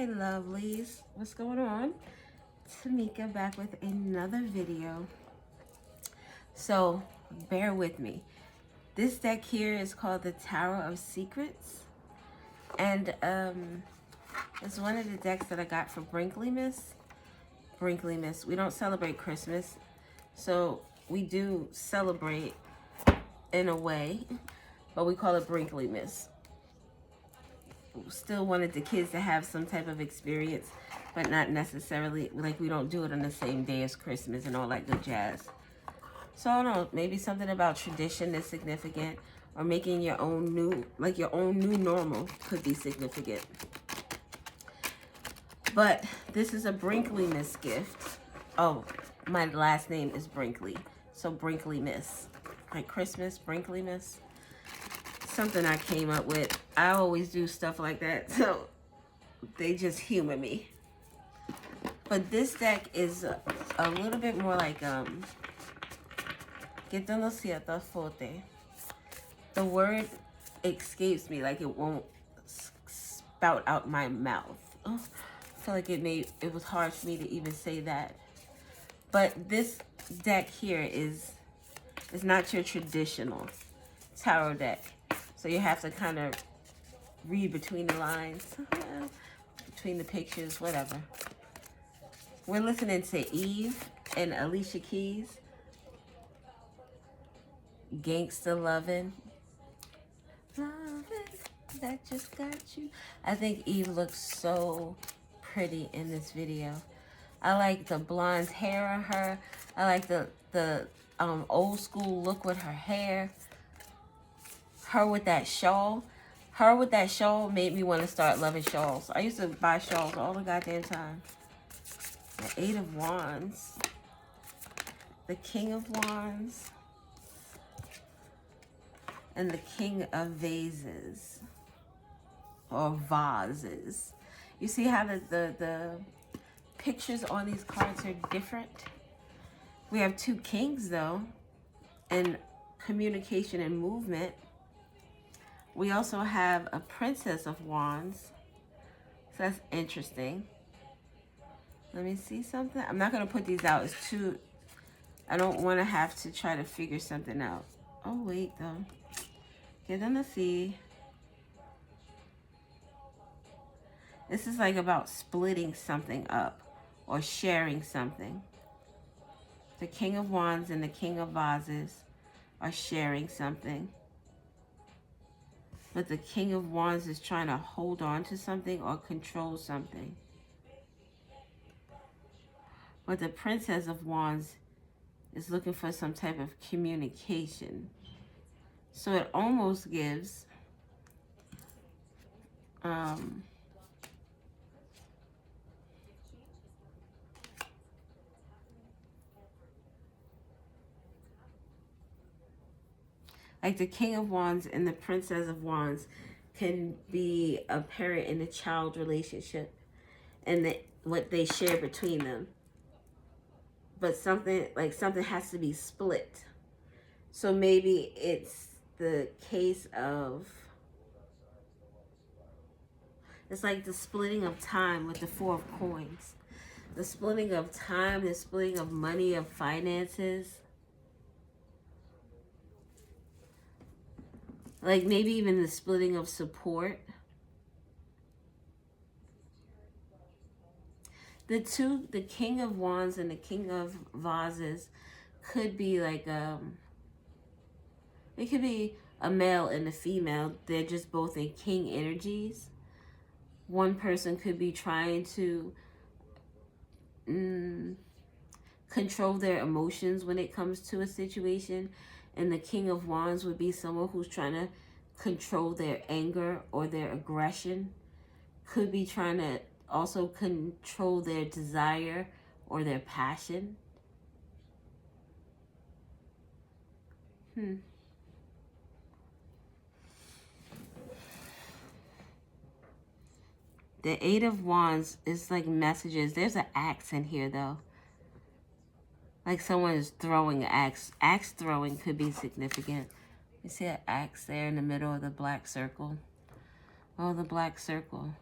Hi lovelies, what's going on? Tamika back with another video. So bear with me. This deck here is called the Tower of Secrets, and it's one of the decks that I got for Brinkley Miss. Brinkley Miss. We don't celebrate Christmas, so we do celebrate in a way, but we call it Brinkley Miss. Still wanted the kids to have some type of experience, but not necessarily, like, we don't do it on the same day as Christmas and all that good jazz. So I don't know, maybe something about tradition is significant, or making your own new, like your own new normal could be significant. But this is a Brinkley Miss gift. Oh, my last name is Brinkley, so Brinkley Miss. Like Christmas, Brinkley Miss. Something I came up with. I always do stuff like that, so they just humor me. But this deck is a little bit more like que te lo sienta forte. The word escapes me, like it won't spout out my mouth. Oh, I feel like it was hard for me to even say that. But this deck here is not your traditional tarot deck. So you have to kind of read between the lines, between the pictures, whatever. We're listening to Eve and Alicia Keys, Gangsta Lovin'. Lovin', that just got you. I think Eve looks so pretty in this video. I like the blonde hair on her. I like the old school look with her hair. Her with that shawl. Her with that shawl made me want to start loving shawls. I used to buy shawls all the goddamn time. The Eight of Wands. The King of Wands. And the King of Vases. Or vases. You see how the pictures on these cards are different? We have two kings though. And communication and movement. We also have a Princess of Wands. So that's interesting. Let me see something. I'm not going to put these out. It's too... I don't want to have to try to figure something out. Oh, wait, though. Get them to see. This is like about splitting something up or sharing something. The King of Wands and the King of Vases are sharing something. But the King of Wands is trying to hold on to something or control something. But the Princess of Wands is looking for some type of communication. So it almost gives like the King of Wands and the Princess of Wands can be a parent and a child relationship and what they share between them. But something has to be split. So maybe it's the case of, it's like the splitting of time with the Four of Coins. The splitting of time, the splitting of money, of finances. Like maybe even the splitting of support. The King of Wands and the King of Vases could be like, it could be a male and a female. They're just both in king energies. One person could be trying to control their emotions when it comes to a situation. And the King of Wands would be someone who's trying to control their anger or their aggression. Could be trying to also control their desire or their passion. The Eight of Wands is like messages. There's an axe in here though. Like someone is throwing an axe. Axe throwing could be significant. You see an axe there in the middle of the black circle. Oh, the black circle.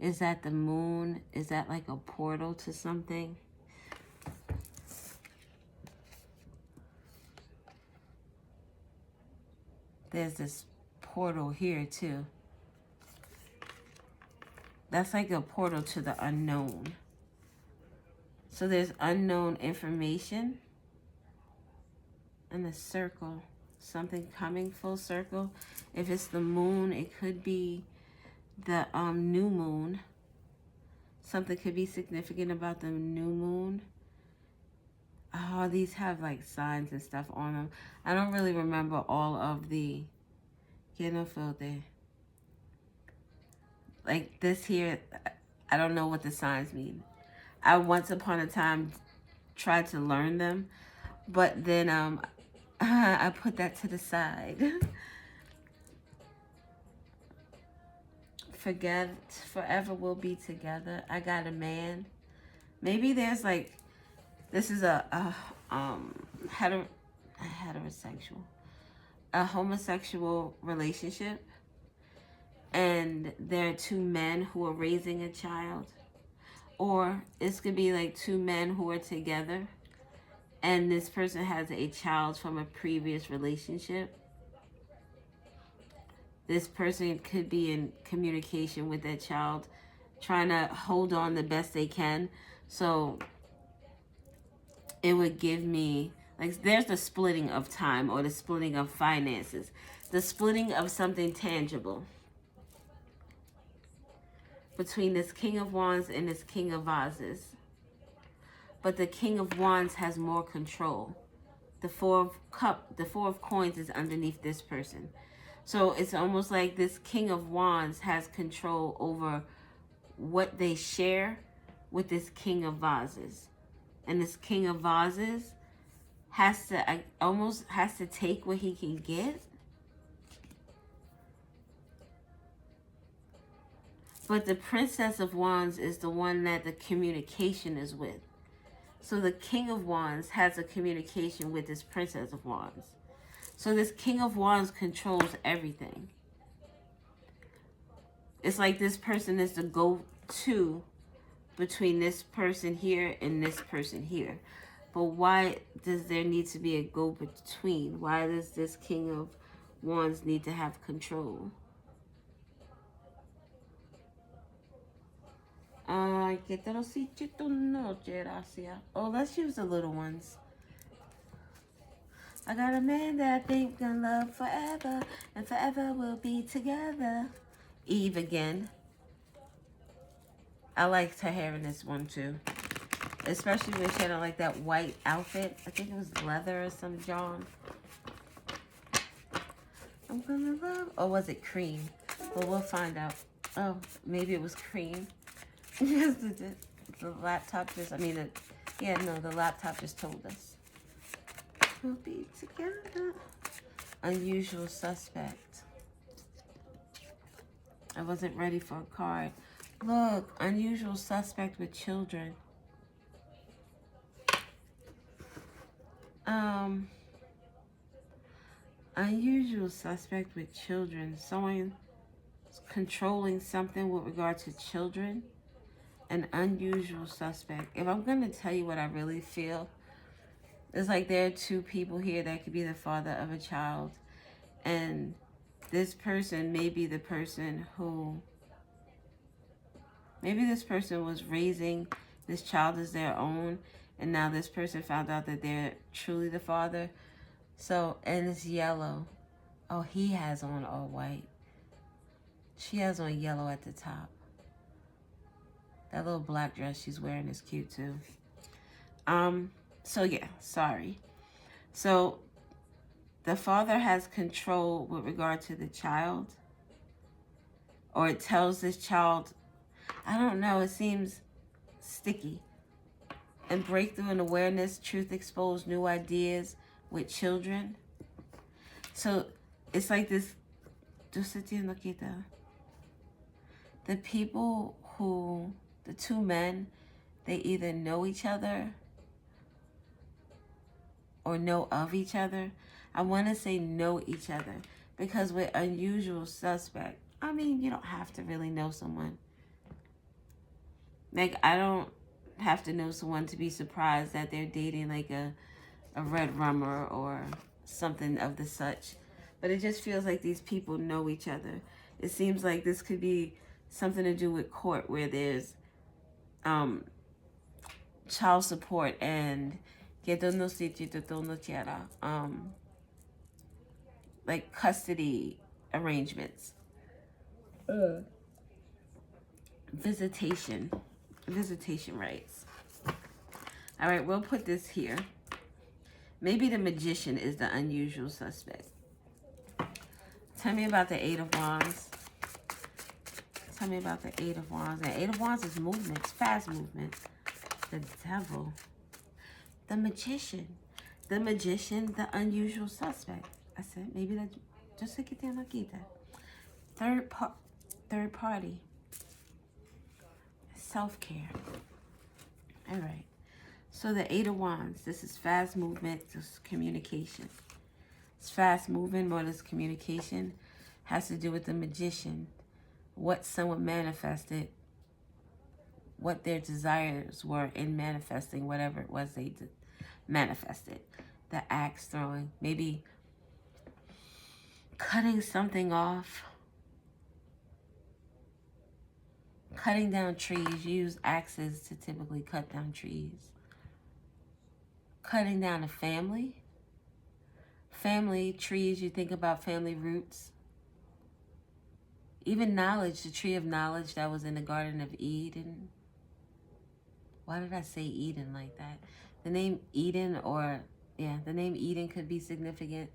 Is that the moon? Is that like a portal to something? There's this portal here too. That's like a portal to the unknown. So there's unknown information and a circle. Something coming full circle. If it's the moon, it could be the new moon. Something could be significant about the new moon. Oh, these have like signs and stuff on them. I don't really remember all of the like this here. I don't know what the signs mean. I once upon a time tried to learn them, but then I put that to the side. Forget forever we'll be together. I got a man. Maybe there's like, this is a heterosexual, a homosexual relationship, and there are two men who are raising a child, or this could be like two men who are together, and this person has a child from a previous relationship. This person could be in communication with that child, trying to hold on the best they can. So it would give me, like, there's the splitting of time or the splitting of finances, the splitting of something tangible between this King of Wands and this King of Vases. But the King of Wands has more control. The Four of Coins is underneath this person. So it's almost like this King of Wands has control over what they share with this King of Vases. And this King of Vases almost has to take what he can get. But the Princess of Wands is the one that the communication is with. So the King of Wands has a communication with this Princess of Wands. So this King of Wands controls everything. It's like this person is the go-to between this person here and this person here. But why does there need to be a go-between? Why does this King of Wands need to have control? Oh, let's use the little ones. I got a man that I think gonna love forever, and forever we'll be together. Eve again. I liked her hair in this one too. Especially when she had on like that white outfit. I think it was leather or some John. I'm gonna love. Or was it cream? Well, we'll find out. Oh, maybe it was cream. the laptop just, the laptop just told us. We'll be together. Unusual suspect. I wasn't ready for a card. Look, unusual suspect with children. Unusual suspect with children. Someone controlling something with regard to children. An unusual suspect. If I'm going to tell you what I really feel, it's like there are two people here that could be the father of a child. And this person may be the person who... Maybe this person was raising this child as their own. And now this person found out that they're truly the father. So, and it's yellow. Oh, he has on all white. She has on yellow at the top. That little black dress she's wearing is cute too. So yeah, sorry. So the father has control with regard to the child. Or it tells this child, I don't know, it seems sticky. And breakthrough in awareness, truth exposed, new ideas with children. So it's like this. The people who, the two men, they either know each other or know of each other. I want to say know each other because with unusual suspect, I mean, you don't have to really know someone. Like, I don't have to know someone to be surprised that they're dating like a red rummer or something of the such. But it just feels like these people know each other. It seems like this could be something to do with court, where there's um, child support and like custody arrangements. Visitation. Visitation rights. All right, we'll put this here. Maybe the magician is the unusual suspect. Tell me about the Eight of Wands. Tell me about the Eight of Wands. The Eight of Wands is movement. It's fast movement. The Devil. The Magician. The Magician, the unusual suspect. I said maybe that. Just to get them quita. Third party. Self-care. All right. So the Eight of Wands. This is fast movement. This is communication. It's fast moving, more this communication has to do with the magician. What someone manifested, what their desires were in manifesting whatever it was they manifested. The axe throwing, maybe cutting something off, cutting down trees. You use axes to typically cut down trees. Cutting down a family. Family trees, you think about family roots. Even knowledge, the tree of knowledge that was in the Garden of Eden. Why did I say Eden like that? The name Eden, or the name Eden could be significant.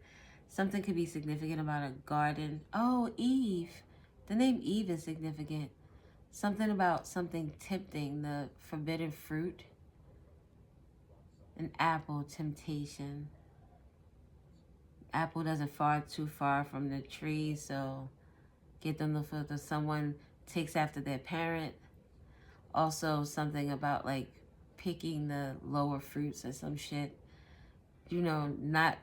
Something could be significant about a garden. Oh, Eve. The name Eve is significant. Something about something tempting, the forbidden fruit. An apple, temptation. Apple doesn't fall too far from the tree, so get them the filter. Someone takes after their parent. Also something about like picking the lower fruits or some shit. You know, not,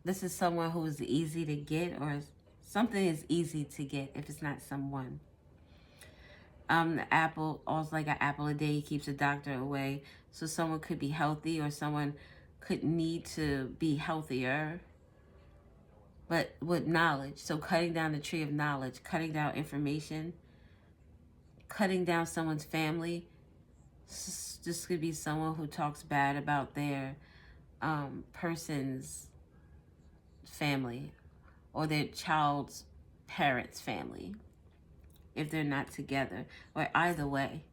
this is someone who is easy to get, or something is easy to get if it's not someone. The apple, also like an apple a day keeps a doctor away. So someone could be healthy, or someone could need to be healthier, but with knowledge. So cutting down the tree of knowledge, cutting down information, cutting down someone's family. This could be someone who talks bad about their person's family, or their child's parents' family, if they're not together, or either way.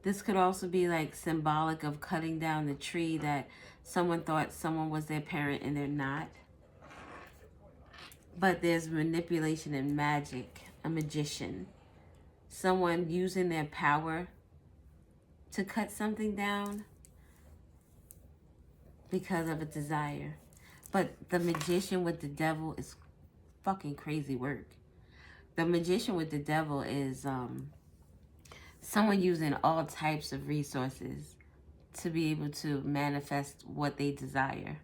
This could also be like symbolic of cutting down the tree that someone thought someone was their parent and they're not. But there's manipulation and magic, a magician. Someone using their power to cut something down because of a desire. But the magician with the devil is fucking crazy work. The magician with the devil is someone using all types of resources to be able to manifest what they desire.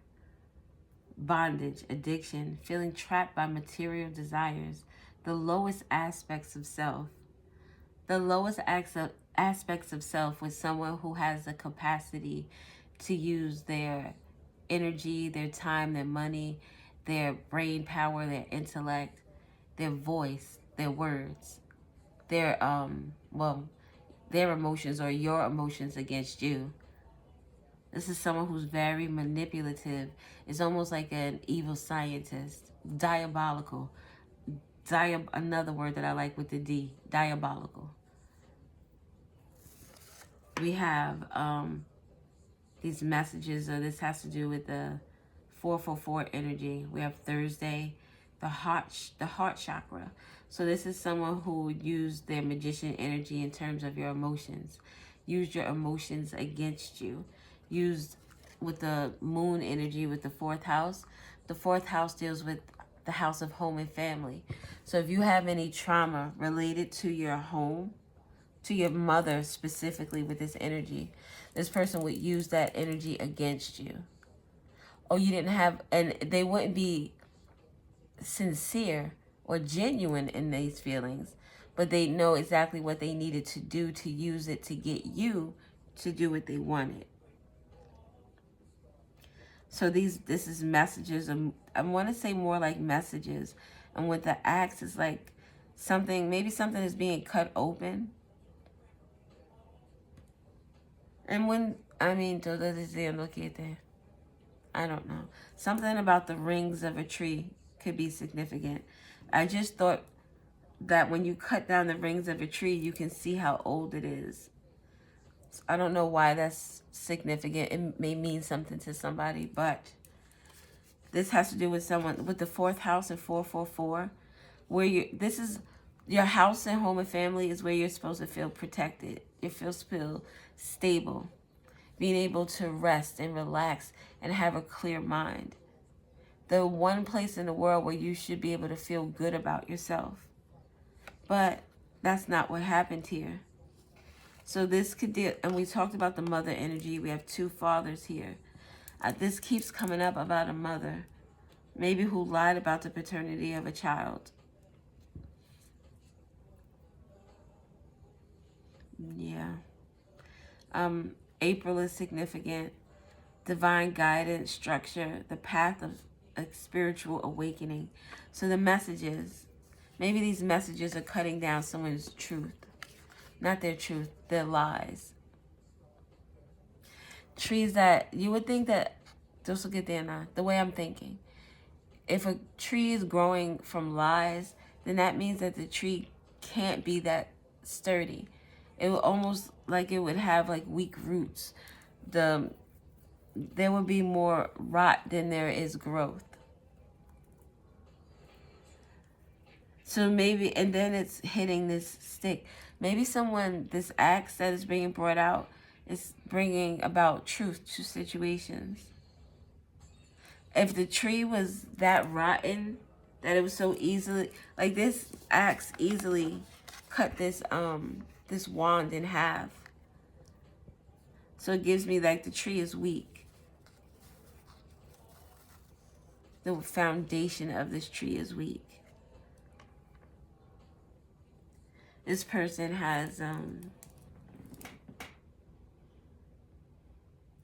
Bondage, addiction, feeling trapped by material desires, the lowest aspects of self. The lowest aspects of self with someone who has the capacity to use their energy, their time, their money, their brain power, their intellect, their voice, their words, their their emotions or your emotions against you. This is someone who's very manipulative. It's almost like an evil scientist. Diabolical. Another word that I like with the D. Diabolical. We have these messages. This has to do with the 444 energy. We have Thursday, the heart chakra. So this is someone who would use their magician energy in terms of your emotions. Use your emotions against you. Used with the moon energy with the fourth house. The fourth house deals with the house of home and family. So if you have any trauma related to your home, to your mother specifically with this energy, this person would use that energy against you. Or you didn't have, and they wouldn't be sincere or genuine in these feelings, but they know exactly what they needed to do to use it to get you to do what they wanted. So this is messages. I want to say more like messages. And with the axe is like something, maybe something is being cut open. And when, I mean, I don't know. Something about the rings of a tree could be significant. I just thought that when you cut down the rings of a tree, you can see how old it is. So I don't know why that's significant. It may mean something to somebody, but this has to do with someone with the fourth house and 444, where this is your house and home and family is where you're supposed to feel protected. You feel stable, being able to rest and relax and have a clear mind. The one place in the world where you should be able to feel good about yourself. But that's not what happened here. So this could deal, and we talked about the mother energy. We have two fathers here. This keeps coming up about a mother, maybe who lied about the paternity of a child. Yeah. April is significant. Divine guidance, structure, the path of a spiritual awakening. So the messages, maybe these messages are cutting down someone's truth. Not their truth, their lies. Trees that you would think that, just look at the way I'm thinking. If a tree is growing from lies, then that means that the tree can't be that sturdy. It would almost like it would have like weak roots. There would be more rot than there is growth. So maybe, and then it's hitting this stick. Maybe this axe that is being brought out is bringing about truth to situations. If the tree was that rotten, that it was so easily, like this axe easily cut this wand in half. So it gives me like the tree is weak. The foundation of this tree is weak. This person has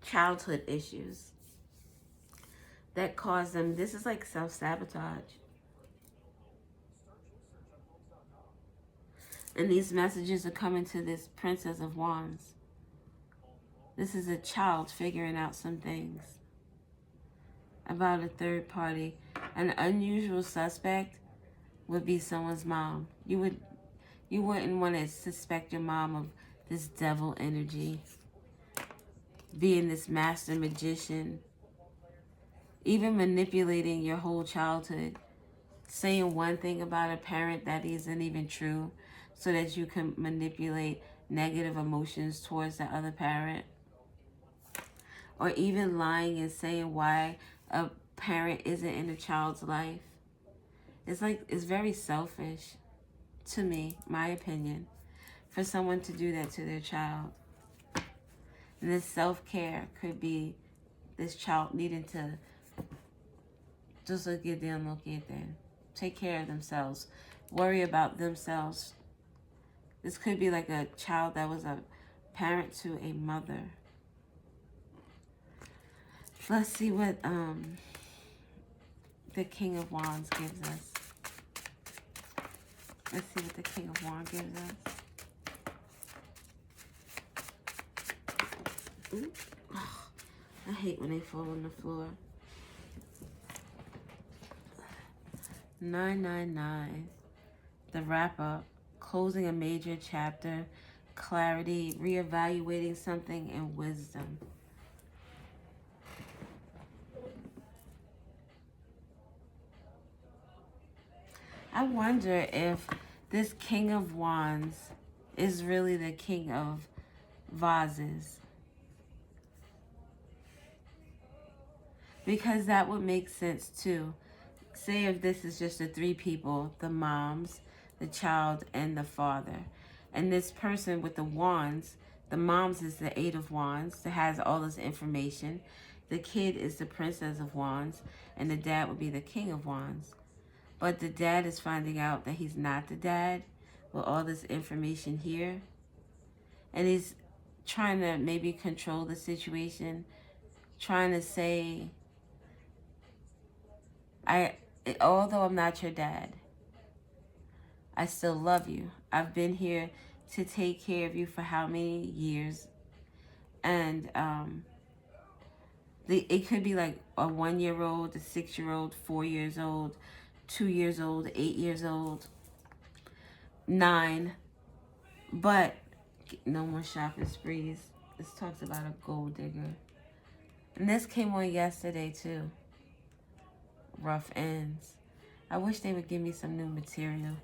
childhood issues that cause them, this is like self-sabotage. And these messages are coming to this Princess of Wands. This is a child figuring out some things about a third party. An unusual suspect would be someone's mom. You wouldn't want to suspect your mom of this devil energy, being this master magician, even manipulating your whole childhood, saying one thing about a parent that isn't even true so that you can manipulate negative emotions towards the other parent, or even lying and saying why a parent isn't in a child's life. It's very selfish to me, my opinion, for someone to do that to their child. And this self-care could be this child needing to just look at them, take care of themselves, worry about themselves. This could be like a child that was a parent to a mother. Let's see what the King of Wands gives us. Let's see what the King of Wands gives us. Ooh. Oh, I hate when they fall on the floor. 999. The wrap-up. Closing a major chapter. Clarity. Reevaluating something, and wisdom. I wonder if this King of Wands is really the King of Vases. Because that would make sense too. Say if this is just the three people, the moms, the child, and the father. And this person with the wands, the moms is the Eight of Wands that has all this information. The kid is the Princess of Wands, and the dad would be the King of Wands. But the dad is finding out that he's not the dad with all this information here. And he's trying to maybe control the situation, trying to say, although I'm not your dad, I still love you. I've been here to take care of you for how many years? And it could be like a 1-year-old, a 6-year-old, 4 years old, 2 years old, 8 years old, 9. But no more shopping sprees. This talks about a gold digger. And this came on yesterday too. Rough ends. I wish they would give me some new material.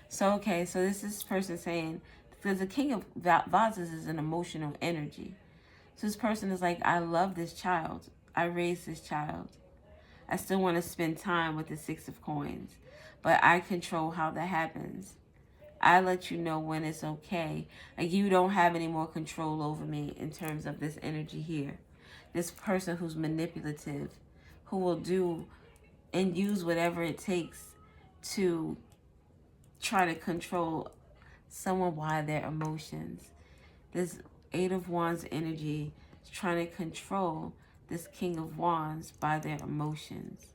So this person saying, because the King of Vases is an emotional energy. So this person is like, I love this child. I raised this child. I still want to spend time with the 6 of Coins. But I control how that happens. I let you know when it's okay. Like, you don't have any more control over me in terms of this energy here. This person who's manipulative, who will do and use whatever it takes to try to control someone by their emotions. This 8 of Wands energy is trying to control this King of Wands by their emotions.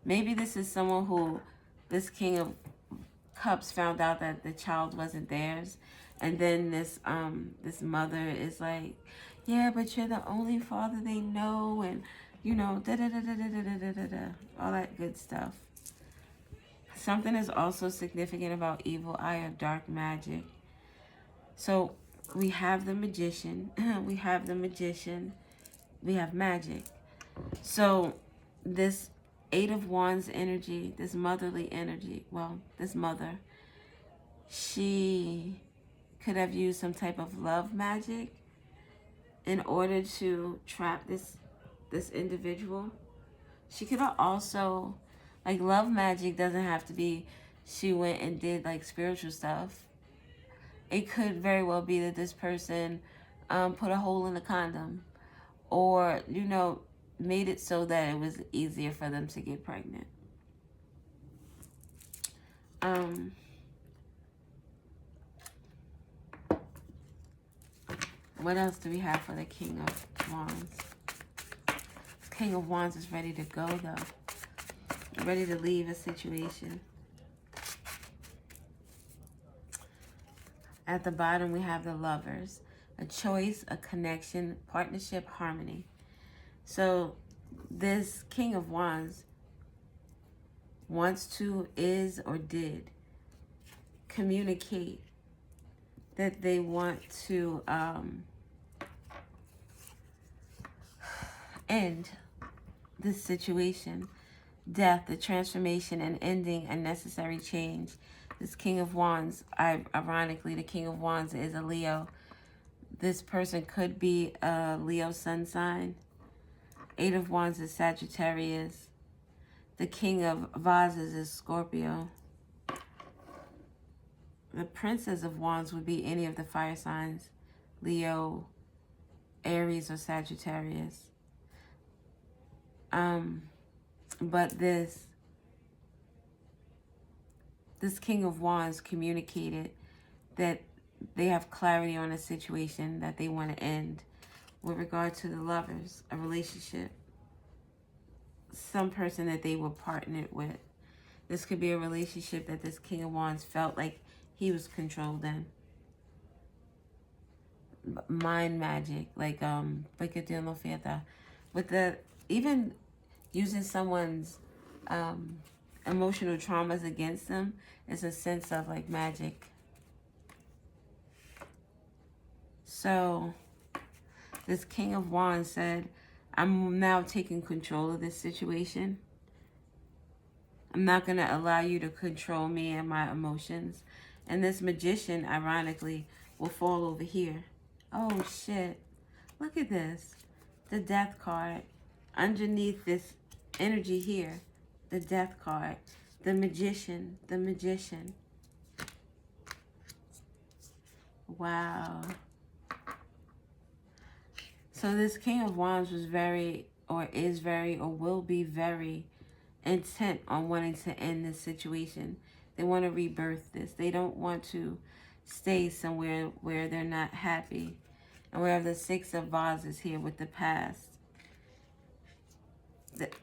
Maybe this is someone who, this King of Cups found out that the child wasn't theirs, and then this mother is like, yeah, but you're the only father they know, and you know, all that good stuff. Something is also significant about evil eye or dark magic. So we have the magician, we have the magician, we have magic. So this 8 of Wands energy, this motherly energy, well, this mother, she could have used some type of love magic in order to trap this individual. She could have also, like, love magic doesn't have to be she went and did like spiritual stuff. It could very well be that this person put a hole in the condom, or, you know, made it so that it was easier for them to get pregnant. What else do we have for the King of Wands? King of Wands is ready to go, though. Ready to leave a situation. At the bottom, we have the Lovers. A choice, a connection, partnership, harmony. So this King of Wands wants to, is, or did communicate that they want to end this situation. Death, the transformation, and ending a necessary change. This King of Wands, ironically, the King of Wands is a Leo. This person could be a Leo sun sign. 8 of Wands is Sagittarius. The King of Vases is Scorpio. The Princess of Wands would be any of the fire signs. Leo, Aries, or Sagittarius. But this King of Wands communicated that they have clarity on a situation that they want to end with regard to the Lovers, a relationship, some person that they were partnered with. This could be a relationship that this King of Wands felt like he was controlled in. Mind magic, like with the, even using someone's emotional traumas against them is a sense of like magic. So this King of Wands said, I'm now taking control of this situation. I'm not going to allow you to control me and my emotions. And this Magician, ironically, will fall over here. Oh, shit. Look at this. The Death card. Underneath this energy here, the Death card. The Magician. The Magician. Wow. So this King of Wands was very, or is very, or will be very intent on wanting to end this situation. They want to rebirth this. They don't want to stay somewhere where they're not happy. And we have the Six of Vases here with the past.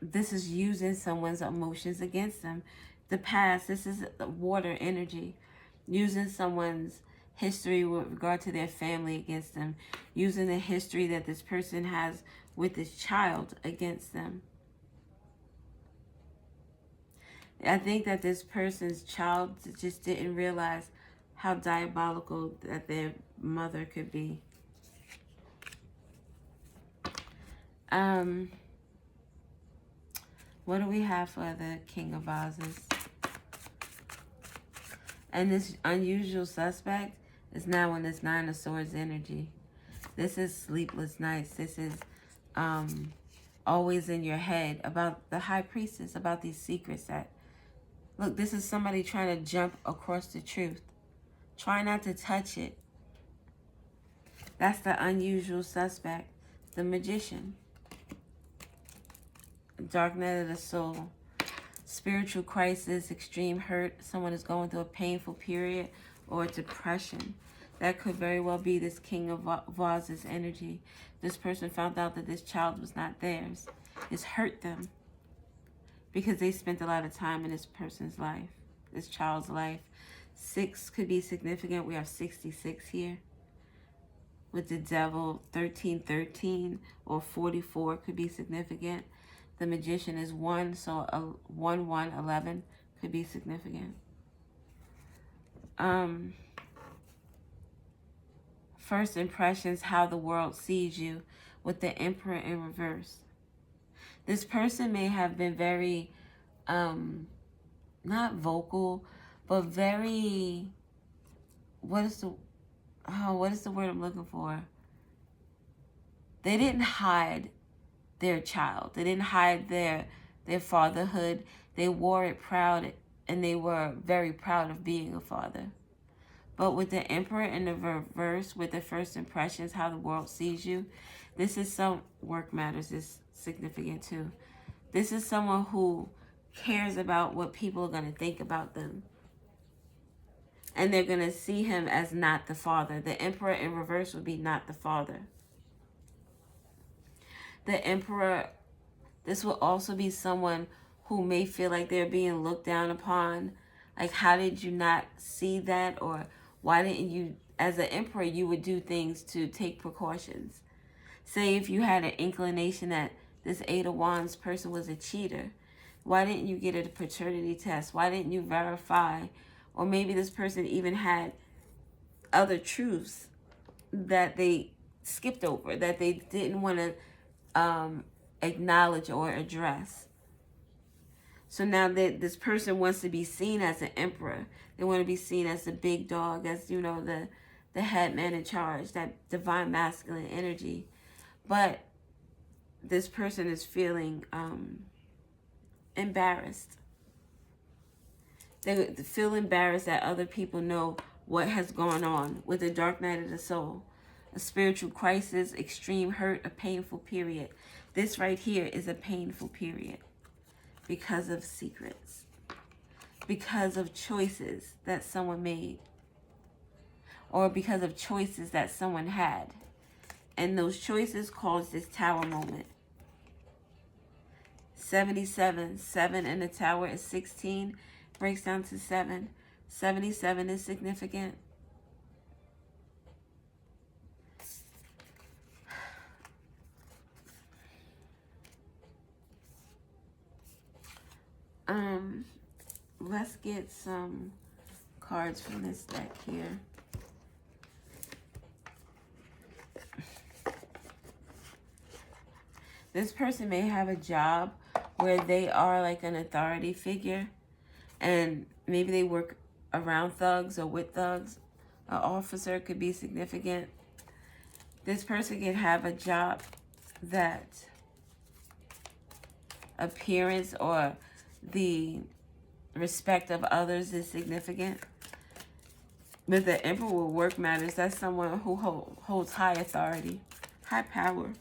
This is using someone's emotions against them. The past, this is water energy. Using someone's history with regard to their family against them. Using the history that this person has with this child against them. I think that this person's child just didn't realize how diabolical that their mother could be. What do we have for the King of Vases? And this unusual suspect is now in this Nine of Swords energy. This is sleepless nights. This is always in your head about the High Priestess, about these secrets that... Look, this is somebody trying to jump across the truth. Try not to touch it. That's the unusual suspect, the Magician. Dark night of the soul. Spiritual crisis, extreme hurt. Someone is going through a painful period or depression. That could very well be this King of Vases energy. This person found out that this child was not theirs. It's hurt them because they spent a lot of time in this person's life, this child's life. 6 could be significant. We have 66 here. With the Devil, 1313 or 44 could be significant. The Magician is 1, so 1, 1, 11 could be significant. First impressions, how the world sees you, with the Emperor in reverse. This person may have been very, not vocal, but very, what is the word I'm looking for? They didn't hide their child. They didn't hide their fatherhood. They wore it proud, and they were very proud of being a father. But with the Emperor in the reverse, with the first impressions, how the world sees you, this is some work matters is significant too. This is someone who cares about what people are going to think about them. And they're going to see him as not the father. The Emperor in reverse would be not the father. The Emperor, this will also be someone who may feel like they're being looked down upon. Like, how did you not see that? Or why didn't you, as an Emperor, you would do things to take precautions. Say if you had an inclination that this Eight of Wands person was a cheater, why didn't you get a paternity test? Why didn't you verify? Or maybe this person even had other truths that they skipped over, that they didn't want to acknowledge or address. So now that this person wants to be seen as an emperor, they want to be seen as the big dog, as, you know, the head man in charge, that divine masculine energy. But this person is feeling embarrassed. They feel embarrassed that other people know what has gone on with the dark night of the soul. A spiritual crisis, extreme hurt, a painful period. This right here is a painful period because of secrets, because of choices that someone made, or because of choices that someone had. And those choices caused this tower moment. 77, 7 in the tower is 16, breaks down to 7. 77 is significant. Let's get some cards from this deck here. This person may have a job where they are like an authority figure, and maybe they work around thugs or with thugs. An officer could be significant. This person can have a job that appearance or the respect of others is significant. But the Emperor with work matters. That's someone who holds high authority, high power.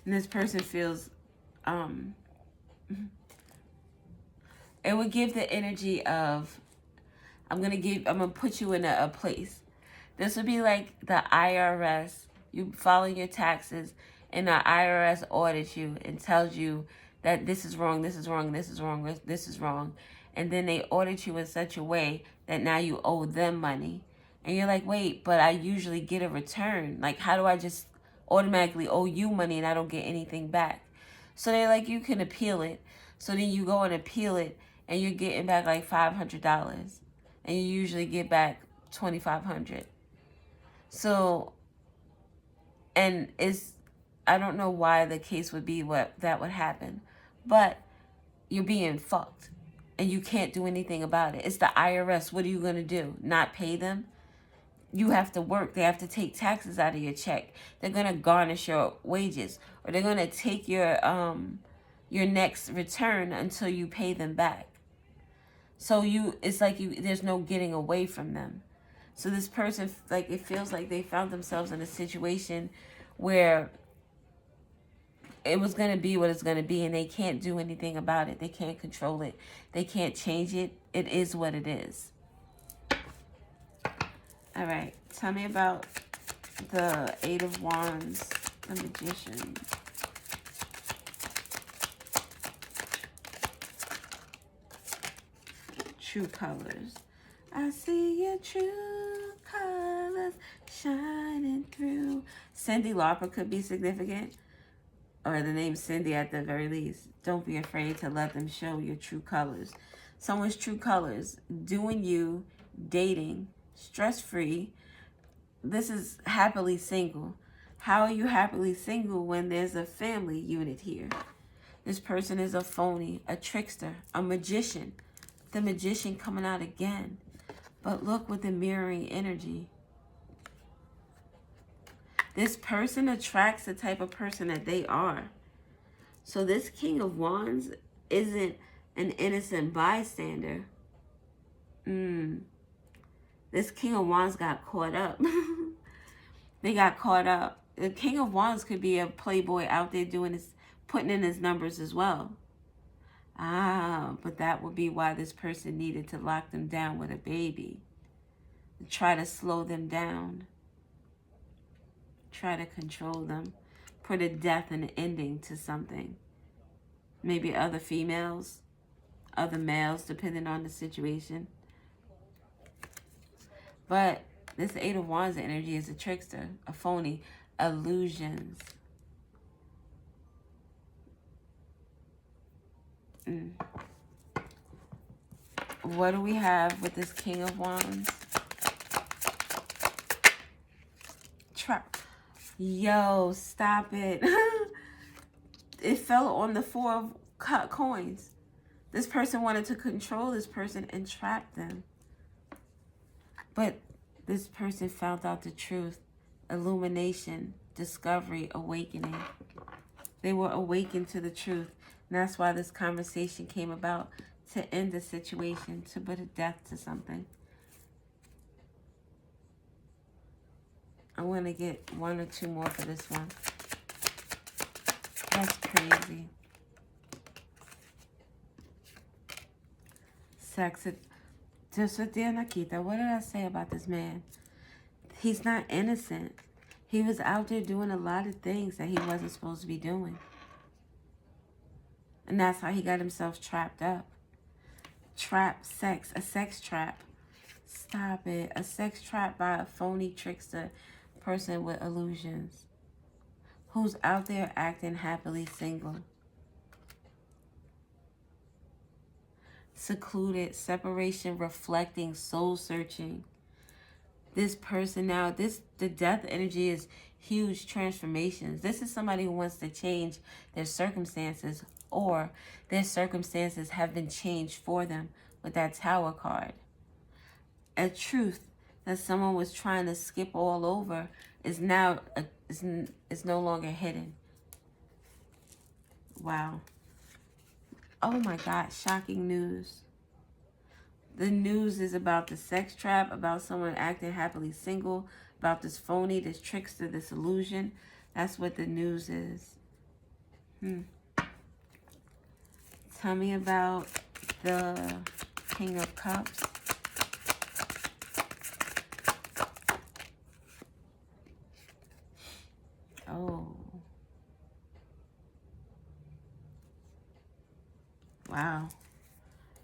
And this person feels it would give the energy of, I'm gonna put you in a place. This would be like the IRS. You file your taxes, and the IRS audits you and tells you that this is wrong, this is wrong, this is wrong, this is wrong. And then they audit you in such a way that now you owe them money. And you're like, wait, but I usually get a return. Like, how do I just automatically owe you money and I don't get anything back? So they're like, you can appeal it. So then you go and appeal it, and you're getting back like $500. And you usually get back $2,500. So, and I don't know why the case would be what that would happen, but you're being fucked and you can't do anything about it. It's the IRS. What are you going to do? Not pay them? You have to work. They have to take taxes out of your check. They're going to garnish your wages, or they're going to take your next return until you pay them back. So it's like there's no getting away from them. So this person, like, it feels like they found themselves in a situation where it was going to be what it's going to be, and they can't do anything about it. They can't control it. They can't change it. It is what it is. All right. Tell me about the Eight of Wands, the Magician. True colors. I see your true colors shining through. Cyndi Lauper could be significant, or the name Cindy at the very least. Don't be afraid to let them show your true colors. Someone's true colors, doing you, dating, stress-free. This is happily single. How are you happily single when there's a family unit here? This person is a phony, a trickster, a magician. The Magician coming out again. But look with the mirroring energy. This person attracts the type of person that they are. So this King of Wands isn't an innocent bystander. This King of Wands got caught up. They got caught up. The King of Wands could be a playboy out there putting in his numbers as well. But that would be why this person needed to lock them down with a baby. Try to slow them down. Try to control them. Put a death and ending to something. Maybe other females, other males, depending on the situation. But this Eight of Wands energy is a trickster, a phony, illusions. What do we have with this King of Wands? Trap. Yo, stop it. It fell on the Four of Coins. This person wanted to control this person and trap them. But this person found out the truth. Illumination, discovery, awakening. They were awakened to the truth. And that's why this conversation came about, to end the situation, to put a death to something. I want to get one or two more for this one. That's crazy. Sex. What did I say about this man? He's not innocent. He was out there doing a lot of things that he wasn't supposed to be doing. And that's how he got himself trapped up. Trap, sex, a sex trap. Stop it. A sex trap by a phony trickster person with illusions. Who's out there acting happily single. Secluded, separation, reflecting, soul searching. This person now, the death energy is huge transformations. This is somebody who wants to change their circumstances, or their circumstances have been changed for them with that Tower card. A truth that someone was trying to skip all over is now is no longer hidden. Wow. Oh my God, shocking news. The news is about the sex trap, about someone acting happily single, about this phony, this trickster, this illusion. That's what the news is. Tell me about the King of Cups. Oh. Wow.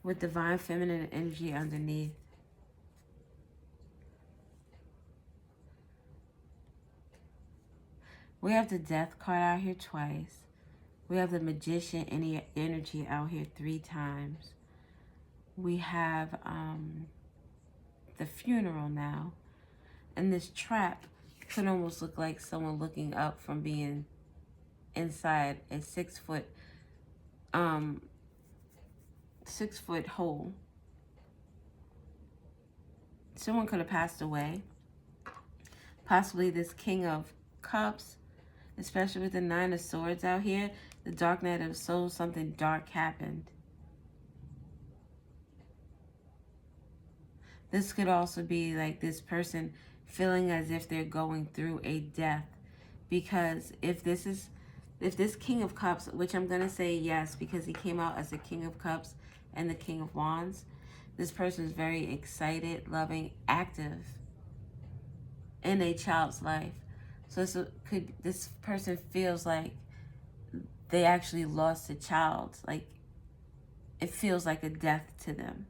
With divine feminine energy underneath. We have the Death card out here twice. We have the Magician energy out here 3 times. We have the Funeral now. And this trap could almost look like someone looking up from being inside a 6-foot 6-foot hole. Someone could have passed away. Possibly this King of Cups, especially with the 9 of Swords out here. The Dark Night of Souls, something dark happened. This could also be like this person feeling as if they're going through a death. Because if this King of Cups, which I'm going to say yes, because he came out as the King of Cups and the King of Wands, this person is very excited, loving, active in a child's life. So this person feels like they actually lost a child. Like, it feels like a death to them.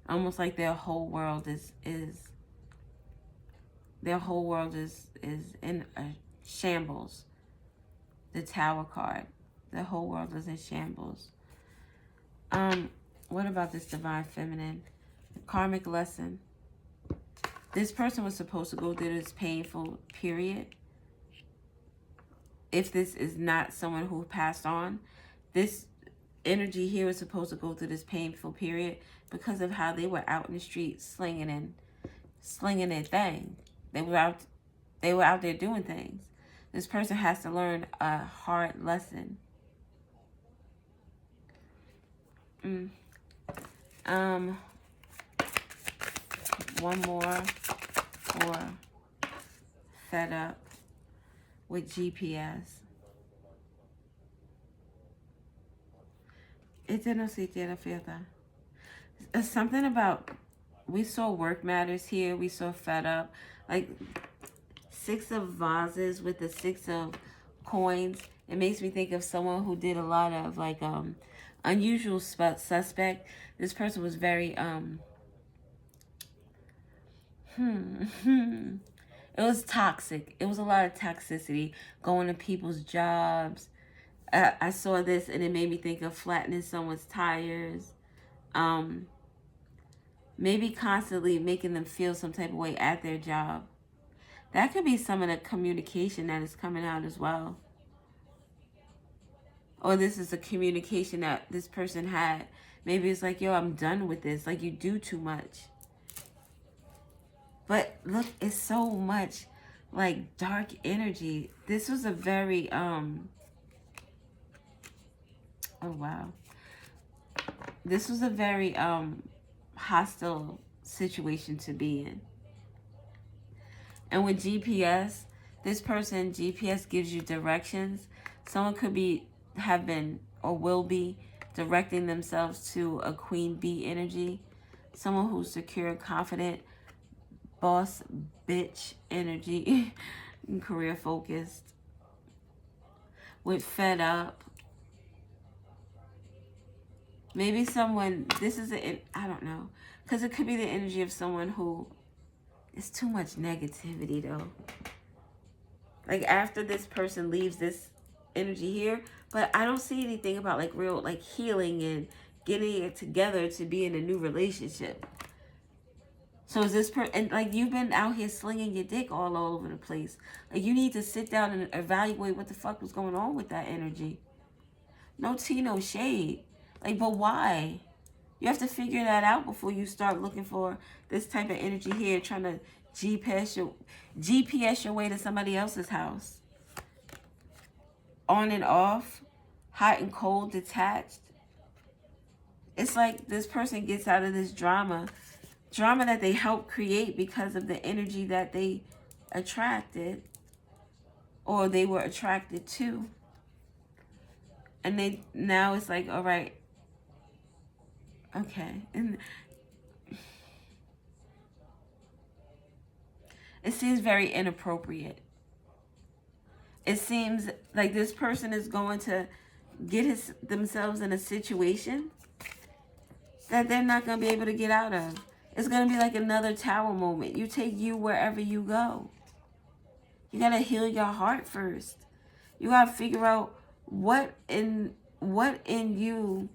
Almost like their whole world is in a shambles. The Tower card. The whole world is in shambles. What about this Divine Feminine? Karmic lesson. This person was supposed to go through this painful period. If this is not someone who passed on, this energy here was supposed to go through this painful period because of how they were out in the street slinging their thing. They were out there doing things. This person has to learn a hard lesson. One more for Fed Up with GPS. No sé qué era fiesta. Something about, we saw work matters here. We saw Fed Up. Like 6 of vases with the 6 of coins. It makes me think of someone who did a lot of like unusual suspect. This person was very it was toxic. It was a lot of toxicity going to people's jobs. I saw this and it made me think of flattening someone's tires. Maybe constantly making them feel some type of way at their job. That could be some of the communication that is coming out as well. Or this is a communication that this person had. Maybe it's like, yo, I'm done with this. Like, you do too much. But look, it's so much like dark energy. This was a very, oh wow. This was a very hostile situation to be in. And with GPS, this person, GPS gives you directions. Someone could have been or will be directing themselves to a Queen Bee energy. Someone who's secure, confident, boss bitch energy, and career focused. With Fed Up. Maybe someone, I don't know. Because it could be the energy of someone who, it's too much negativity though. Like after this person leaves this energy here, but I don't see anything about like real like healing and getting it together to be in a new relationship. So is this and like you've been out here slinging your dick all over the place. Like you need to sit down and evaluate what the fuck was going on with that energy. No tea, no shade. Like, but why? You have to figure that out before you start looking for this type of energy here, trying to GPS your way to somebody else's house. On and off, hot and cold, detached. It's like this person gets out of this drama that they helped create because of the energy that they attracted or they were attracted to. And now it's like, all right, okay. And it seems very inappropriate. It seems like this person is going to get themselves in a situation that they're not going to be able to get out of. It's going to be like another tower moment. You take you wherever you go. You got to heal your heart first. You got to figure out what in you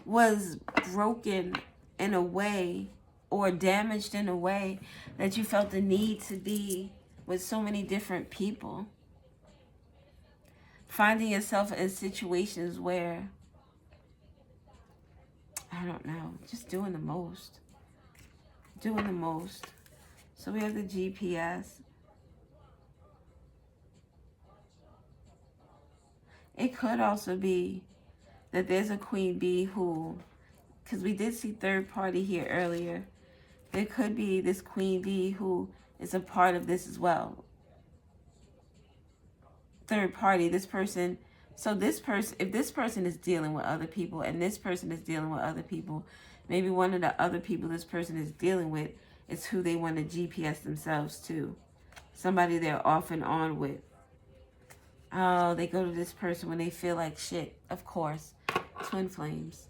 was broken in a way or damaged in a way that you felt the need to be with so many different people. Finding yourself in situations where, I don't know, just doing the most. Doing the most. So we have the GPS. It could also be that there's a queen bee who, because we did see third party here earlier, there could be this queen bee who is a part of this as well. Third party, this person, so this person, if this person is dealing with other people and this person is dealing with other people, maybe one of the other people this person is dealing with is who they want to GPS themselves to. Somebody they're off and on with. Oh, they go to this person when they feel like shit. Of course. Twin flames.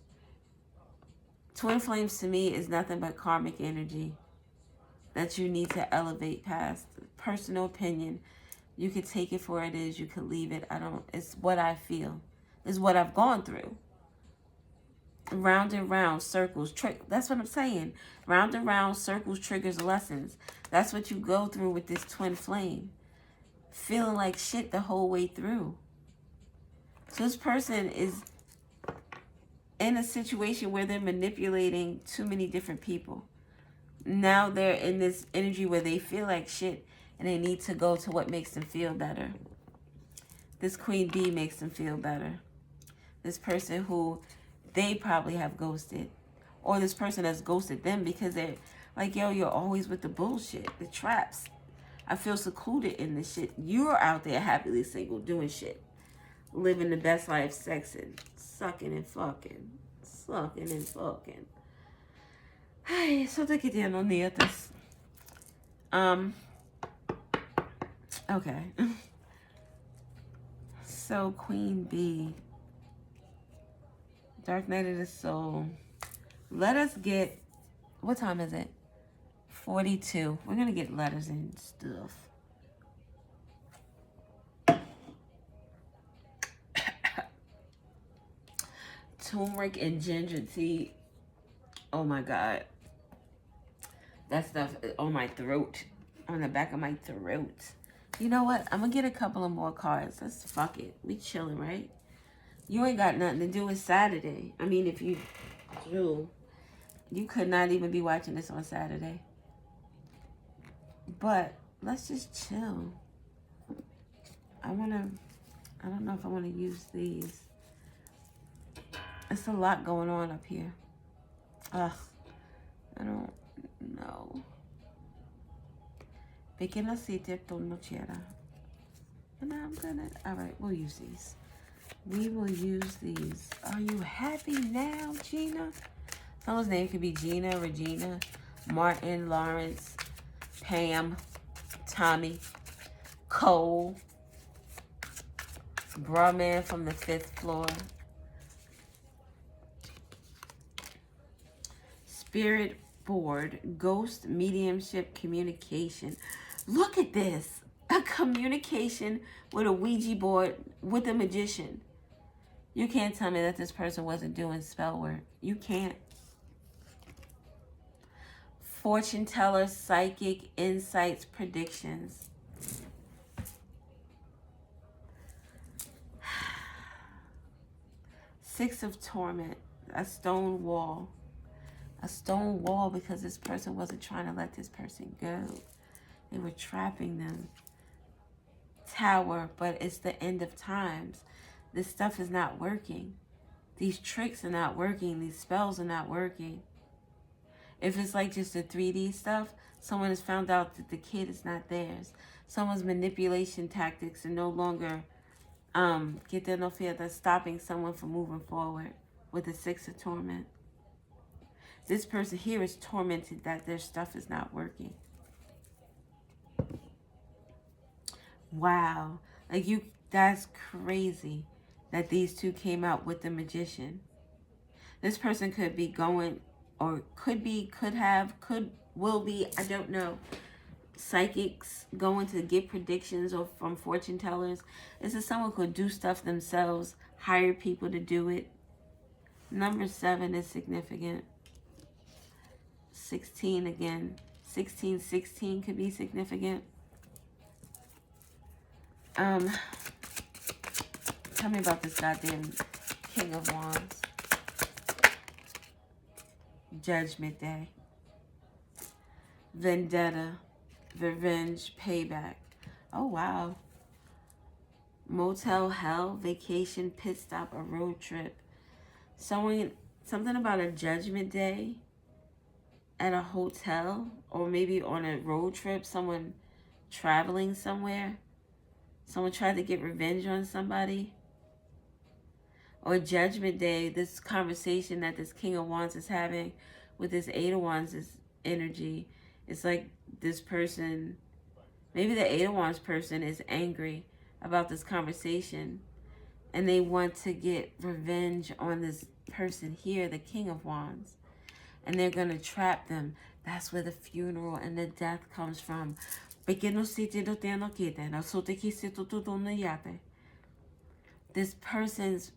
Twin flames to me is nothing but karmic energy that you need to elevate past. Personal opinion. You could take it for what it is. You could leave it. It's what I feel. It's what I've gone through. Round and round, circles. That's what I'm saying. Round and round, circles triggers lessons. That's what you go through with this twin flame. Feeling like shit the whole way through. So this person is in a situation where they're manipulating too many different people. Now they're in this energy where they feel like shit and they need to go to what makes them feel better. This queen bee makes them feel better. This person who they probably have ghosted. Or this person has ghosted them because they're like, yo, you're always with the bullshit, the traps. I feel secluded in this shit. You're out there happily single, doing shit. Living the best life, sexing, sucking and fucking. Sucking and fucking. Ay, eso te quería no nietas. Okay. So, Queen Bee. Dark Night of the Soul. Let us get... What time is it? 42. We're going to get letters and stuff. Turmeric and ginger tea. Oh my God. That stuff is on my throat. On the back of my throat. You know what? I'm going to get a couple of more cards. Let's fuck it. We chilling, right? You ain't got nothing to do with Saturday. I mean, if you do, you could not even be watching this on Saturday. But let's just chill. I don't know if I want to use these. It's a lot going on up here. Ugh. I don't know. Pequeña cita tornochera. And I'm gonna... Alright, we'll use these. We will use these. Are you happy now, Gina? Someone's name could be Gina, Regina, Martin, Lawrence, Pam, Tommy, Cole, Brahman from the 5th floor, Spirit Board, Ghost Mediumship Communication. Look at this. A communication with a Ouija board with a magician. You can't tell me that this person wasn't doing spell work. You can't. Fortune teller, psychic, insights, predictions. Six of Torment. A stone wall. A stone wall because this person wasn't trying to let this person go. They were trapping them. Tower, but it's the end of times. This stuff is not working. These tricks are not working. These spells are not working. If it's like just the 3D stuff, someone has found out that the kid is not theirs. Someone's manipulation tactics are no longer Que ter no fear that's stopping someone from moving forward with the Six of Torment. This person here is tormented that their stuff is not working. Wow. Like that's crazy that these two came out with the Magician. This person could be going, or could be, could have, will be, I don't know. Psychics going to get predictions or from fortune tellers. This is someone who could do stuff themselves, hire people to do it. Number 7 is significant. 16 again. 16 could be significant. Tell me about this goddamn King of Wands. Judgment Day. Vendetta. Revenge. Payback. Oh, wow. Motel hell. Vacation. Pit stop. A road trip. Something about a judgment day at a hotel, or maybe on a road trip. Someone traveling somewhere. Someone tried to get revenge on somebody. Or Judgment Day, this conversation that this King of Wands is having with this Eight of Wands energy. It's like this person, maybe the Eight of Wands person is angry about this conversation. And they want to get revenge on this person here, the King of Wands. And they're going to trap them. That's where the funeral and the death comes from. This person's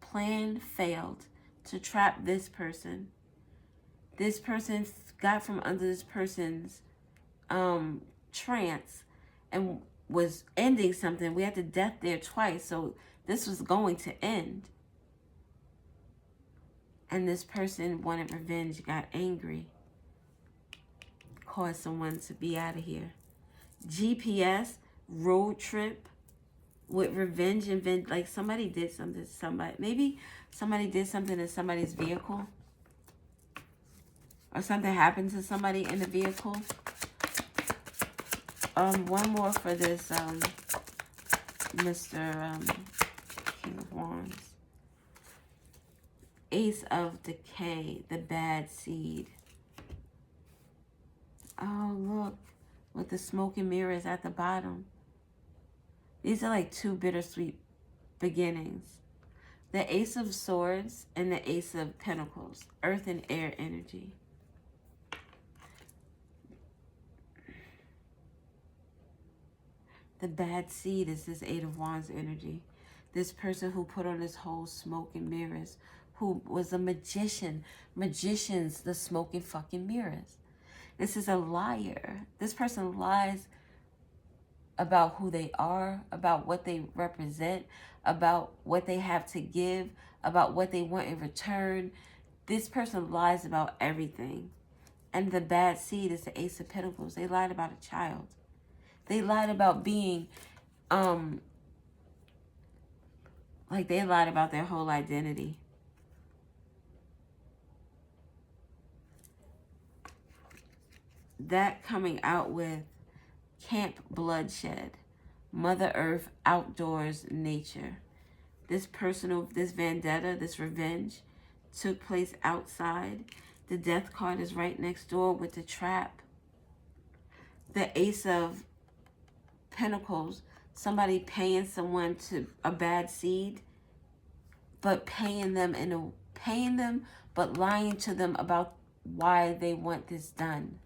plan failed to trap this person. This person got from under this person's trance and was ending something. We had the death there twice, so this was going to end. And this person wanted revenge, got angry, caused someone to be out of here. GPS, road trip with revenge and like somebody did something to somebody. Maybe somebody did something to somebody's vehicle. Or something happened to somebody in the vehicle. One more for this Mr. King of Wands. Ace of Decay, the bad seed. Oh, look. With the smoke and mirrors at the bottom. These are like two bittersweet beginnings. The Ace of Swords and the Ace of Pentacles. Earth and air energy. The bad seed is this Eight of Wands energy. This person who put on this whole smoke and mirrors, who was a magician. Magicians, the smoke and fucking mirrors. This is a liar. This person lies about who they are, about what they represent, about what they have to give, about what they want in return. This person lies about everything. And the bad seed is the Ace of Pentacles. They lied about a child. They lied about being, like they lied about their whole identity. That coming out with Camp Bloodshed, Mother Earth, outdoors, nature. This vendetta, this revenge took place outside. The death card is right next door with the trap. The Ace of Pentacles, somebody paying someone to a bad seed, but paying them but lying to them about why they want this done.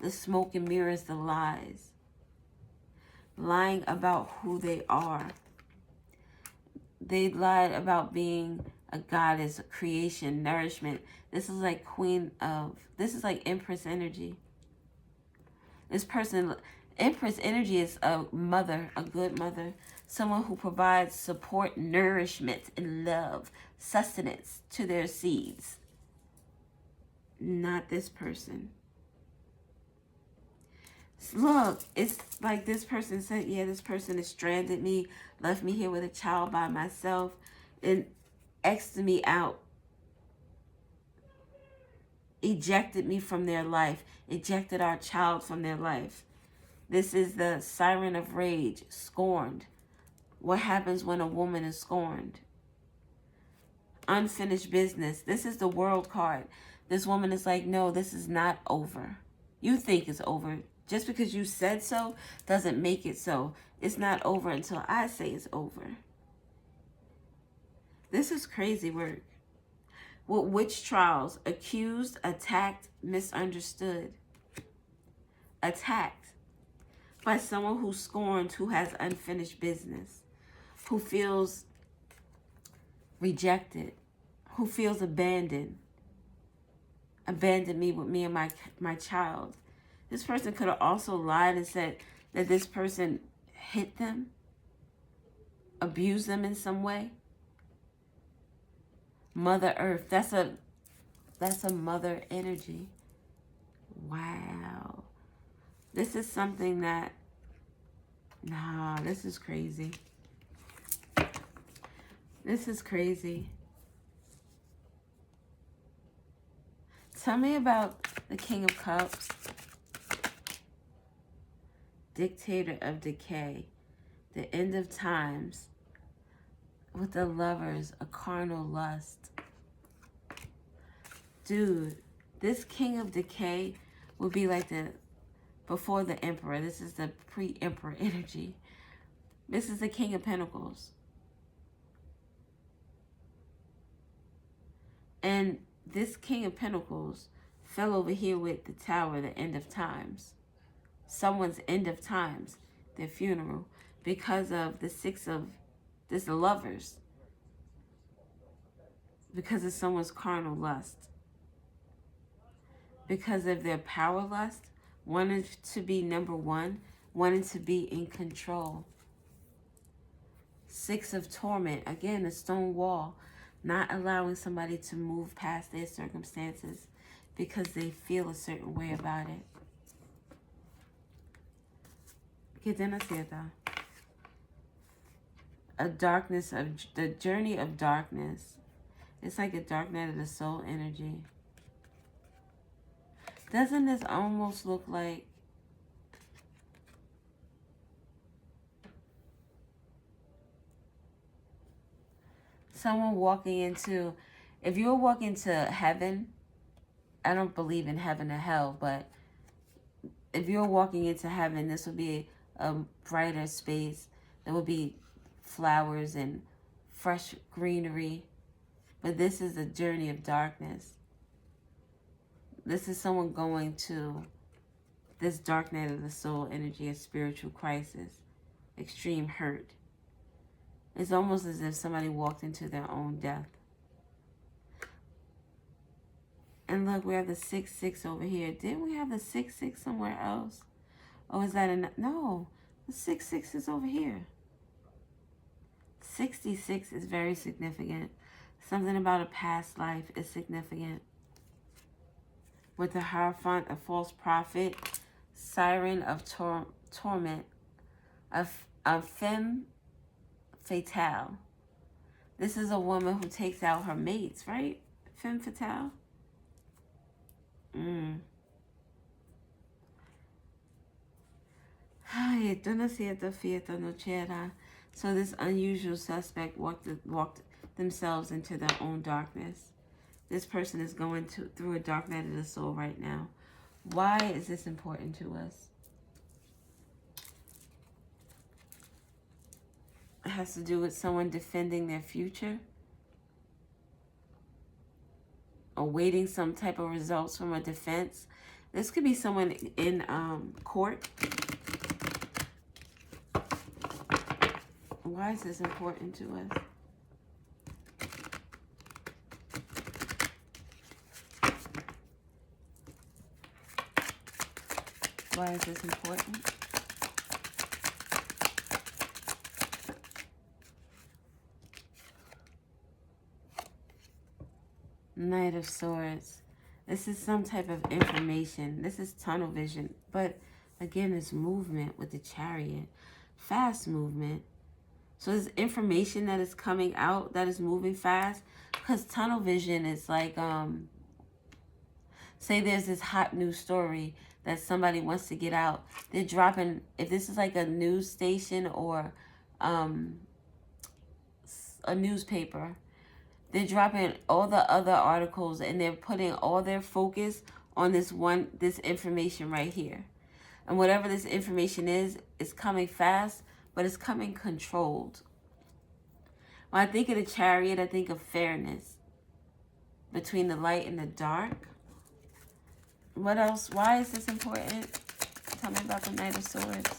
The smoke and mirrors, the lies. Lying about who they are. They lied about being a goddess, a creation, nourishment. This is like this is like Empress energy. This person, Empress energy is a mother, a good mother. Someone who provides support, nourishment, and love, sustenance to their seeds. Not this person. Look, it's like this person said, yeah, this person has stranded me, left me here with a child by myself, and X'd me out. Ejected me from their life. Ejected our child from their life. This is the Siren of Rage, scorned. What happens when a woman is scorned? Unfinished business. This is the World card. This woman is like, no, this is not over. You think it's over. Just because you said so doesn't make it so. It's not over until I say it's over. This is crazy work. With witch trials, accused, attacked, misunderstood. Attacked by someone who's scorned, who has unfinished business, who feels rejected, who feels abandoned. Abandoned me with me and my child. This person could have also lied and said that this person hit them, abused them in some way. Mother Earth, that's a mother energy. Wow. This is something that, this is crazy. This is crazy. Tell me about the King of Cups. Dictator of decay. The end of times. With the Lovers, a carnal lust. Dude, this King of Decay will be like before the Emperor. This is the pre-Emperor energy. This is the King of Pentacles. And this King of Pentacles fell over here with the Tower, the end of times. Someone's end of times, their funeral, because of the the Lovers. Because of someone's carnal lust. Because of their power lust, wanting to be number one, wanting to be in control. Six of Torment, again, a stone wall, not allowing somebody to move past their circumstances because they feel a certain way about it. A darkness of the journey of darkness. It's like a dark night of the soul energy. Doesn't this almost look like someone walking into, if you're walking to heaven, I don't believe in heaven or hell, but if you're walking into heaven, this would be a brighter space. There would be flowers and fresh greenery. But this is a journey of darkness. This is someone going to this dark night of the soul energy, a spiritual crisis, extreme hurt. It's almost as if somebody walked into their own death. And look, we have the 6-6 over here. Didn't we have the 6-6 somewhere else? Oh, is that no, the 6-6 is over here. 66 is very significant. Something about a past life is significant. With the Hierophant, a false prophet, siren of torment, a femme fatale. This is a woman who takes out her mates, right? Femme fatale. So this unusual suspect walked themselves into their own darkness. This person is going through a dark night of the soul right now. Why is this important to us? It has to do with someone defending their future. Awaiting some type of results from a defense. This could be someone in court. Why is this important to us? Why is this important? Knight of Swords. This is some type of information. This is tunnel vision. But again, it's movement with the Chariot. Fast movement. So there's information that is coming out that is moving fast. Because tunnel vision is like, say there's this hot news story that somebody wants to get out. They're dropping, if this is like a news station or a newspaper. They're dropping all the other articles and they're putting all their focus on this information right here. And whatever this information is coming fast, but it's coming controlled. When I think of the Chariot, I think of fairness between the light and the dark. What else? Why is this important? Tell me about the Knight of Swords.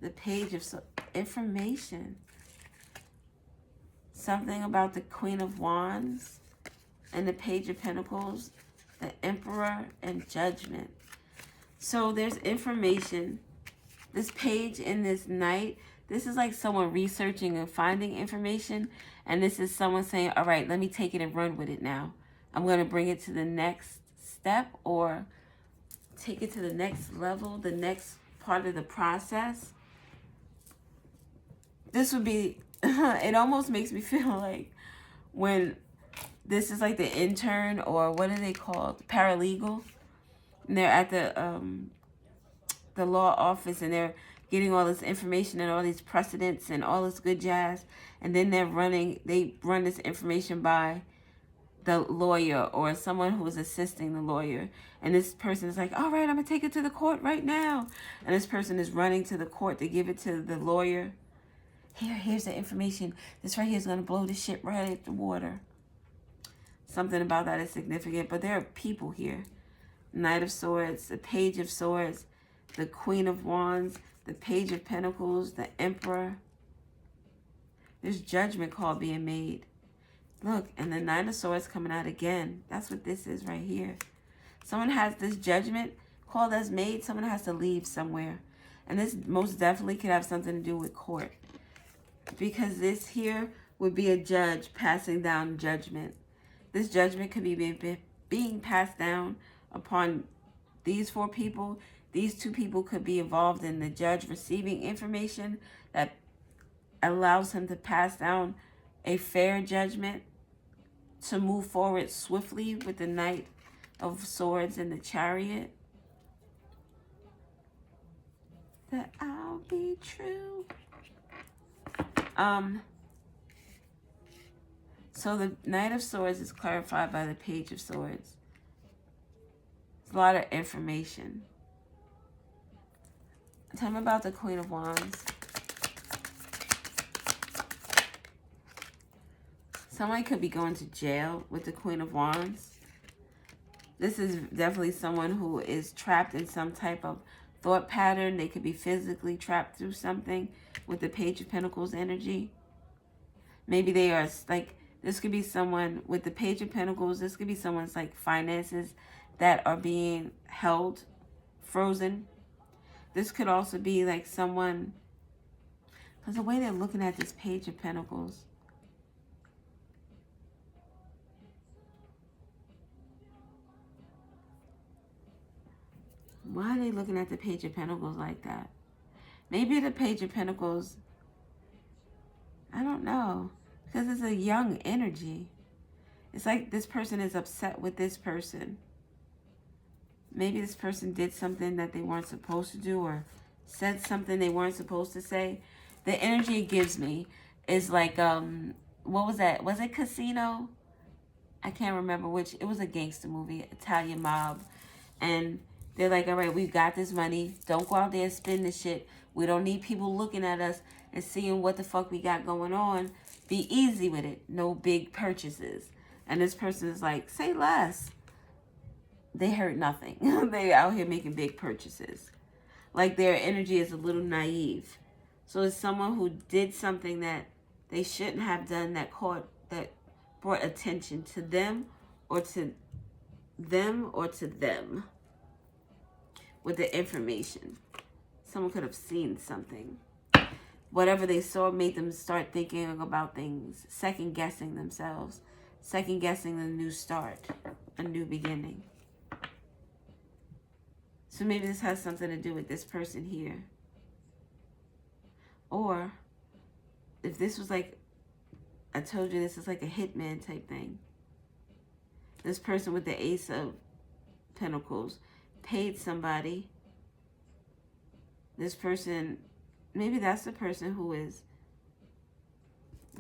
The Page of information. Something about the Queen of Wands and the Page of Pentacles, the Emperor, and Judgment. So there's information. This page and this knight, this is like someone researching and finding information. And this is someone saying, all right, let me take it and run with it now. I'm going to bring it to the next step or take it to the next level, the next part of the process. This would be, it almost makes me feel like when this is like the intern or what are they called? Paralegal. And they're at the law office and they're getting all this information and all these precedents and all this good jazz. And then they run this information by the lawyer or someone who is assisting the lawyer. And this person is like, all right, I'm going to take it to the court right now. And this person is running to the court to give it to the lawyer. Here's the information. This right here is going to blow the shit right at the water. Something about that is significant. But there are people here. Knight of Swords, the Page of Swords, the Queen of Wands, the Page of Pentacles, the Emperor. There's judgment call being made. Look, and the Nine of Swords coming out again. That's what this is right here. Someone has this judgment call that's made. Someone has to leave somewhere. And this most definitely could have something to do with court. Because this here would be a judge passing down judgment. This judgment could be being passed down upon these 4 people. These 2 people could be involved in the judge receiving information that allows him to pass down a fair judgment to move forward swiftly with the Knight of Swords and the Chariot. That I'll be true. So the Knight of Swords is clarified by the Page of Swords. It's a lot of information. Tell me about the Queen of Wands. Someone could be going to jail with the Queen of Wands. This is definitely someone who is trapped in some type of thought pattern. They could be physically trapped through something with the Page of Pentacles energy. Maybe they are like, this could be someone with the Page of Pentacles. This could be someone's like finances that are being held, frozen. This could also be like someone, because the way they're looking at this Page of Pentacles, why are they looking at the Page of Pentacles like that? Maybe the Page of Pentacles, I don't know, because it's a young energy. It's like this person is upset with this person. Maybe this person did something that they weren't supposed to do or said something they weren't supposed to say. The energy it gives me is like, what was that? Was it Casino? I can't remember which. It was a gangster movie, Italian mob. And they're like, all right, we've got this money. Don't go out there and spend this shit. We don't need people looking at us and seeing what the fuck we got going on. Be easy with it. No big purchases. And this person is like, say less. They hurt nothing. They're out here making big purchases. Like their energy is a little naive. So it's someone who did something that they shouldn't have done that brought attention to them or to them with the information. Someone could have seen something. Whatever they saw made them start thinking about things, second guessing themselves, second guessing the new start, a new beginning. So maybe this has something to do with this person here. Or if this was like, I told you this is like a hitman type thing. This person with the Ace of Pentacles paid somebody. This person maybe that's the person who is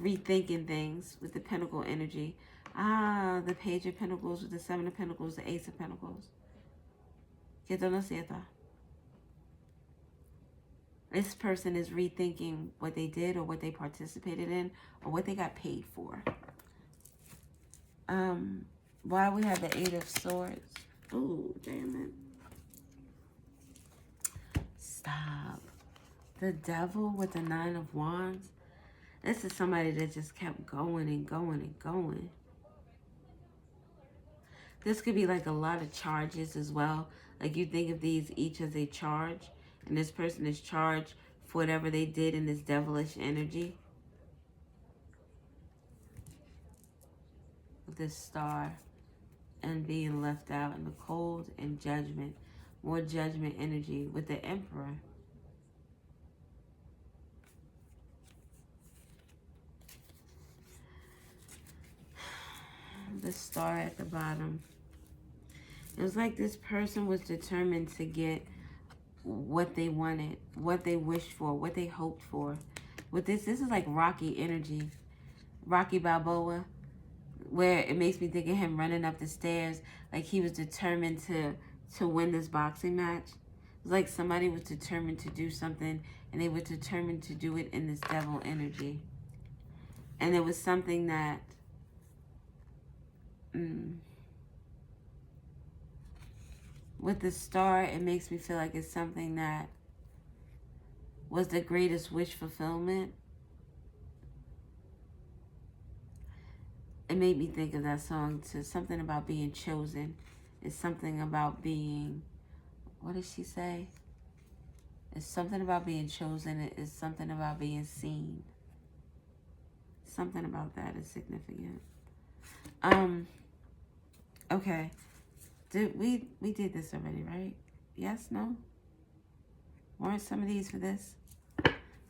rethinking things with the Pentacle energy. Ah, the Page of Pentacles with the Seven of Pentacles, the Ace of Pentacles. This person is rethinking what they did or what they participated in or what they got paid for. Why we have the Eight of Swords? Ooh, damn it. Stop. The Devil with the Nine of Wands. This is somebody that just kept going and going and going. This could be like a lot of charges as well. Like you think of these each as a charge. And this person is charged for whatever they did in this devilish energy. With this Star and being left out in the cold and judgment. More judgment energy with the Emperor. The Star at the bottom. It was like this person was determined to get what they wanted, what they wished for, what they hoped for. With this is like Rocky energy. Rocky Balboa, where it makes me think of him running up the stairs like he was determined to win this boxing match. It was like somebody was determined to do something and they were determined to do it in this devil energy. And it was something that with the Star, it makes me feel like it's something that was the greatest wish fulfillment. It made me think of that song to something about being chosen. It's something about being, what did she say? It's something about being chosen. It's something about being seen. Something about that is significant. Okay. We did this already, right? Yes, no? Weren't some of these for this?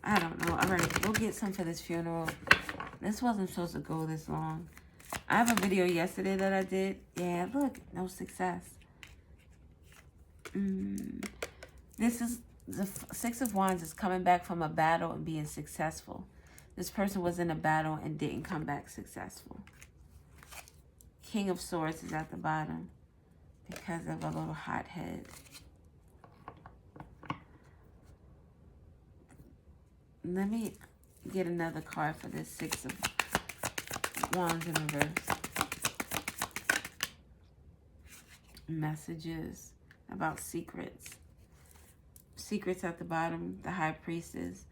I don't know. All right, we'll get some for this funeral. This wasn't supposed to go this long. I have a video yesterday that I did. Yeah, look, no success. This is the Six of Wands is coming back from a battle and being successful. This person was in a battle and didn't come back successful. King of Swords is at the bottom because of a little hothead. Let me get another card for this Six of Wands in reverse. Messages about secrets. Secrets at the bottom, the High Priestess.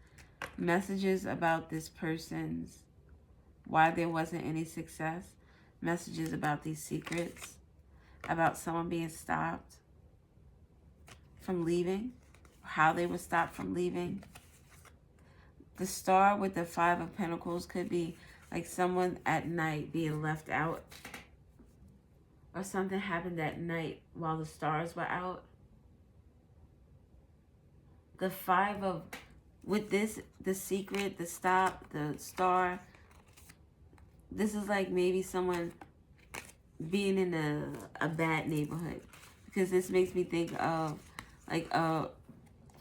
Messages about this person's, why there wasn't any success. Messages about these secrets. About someone being stopped from leaving. How they were stopped from leaving. The Star with the Five of Pentacles could be like someone at night being left out. Or something happened at night while the stars were out. The Five of, with this, the secret, the stop, the Star. This is like maybe someone being in a bad neighborhood. Because this makes me think of like a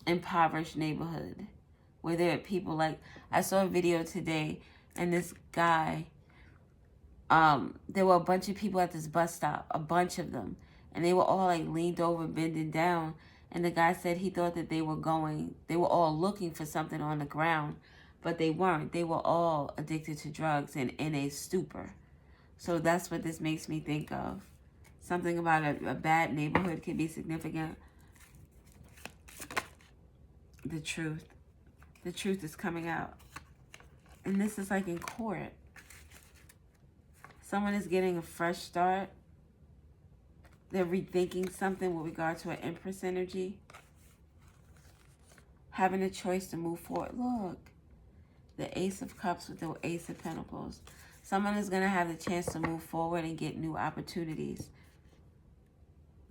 impoverished neighborhood. Where there are people like, I saw a video today and this guy, there were a bunch of people at this bus stop, a bunch of them. And they were all like leaned over, bending down. And the guy said he thought that they were all looking for something on the ground. But they weren't. They were all addicted to drugs and in a stupor. So that's what this makes me think of. Something about a bad neighborhood can be significant. The truth. The truth is coming out. And this is like in court. Someone is getting a fresh start. They're rethinking something with regard to an Empress energy. Having a choice to move forward. Look. The Ace of Cups with the Ace of Pentacles. Someone is going to have the chance to move forward and get new opportunities.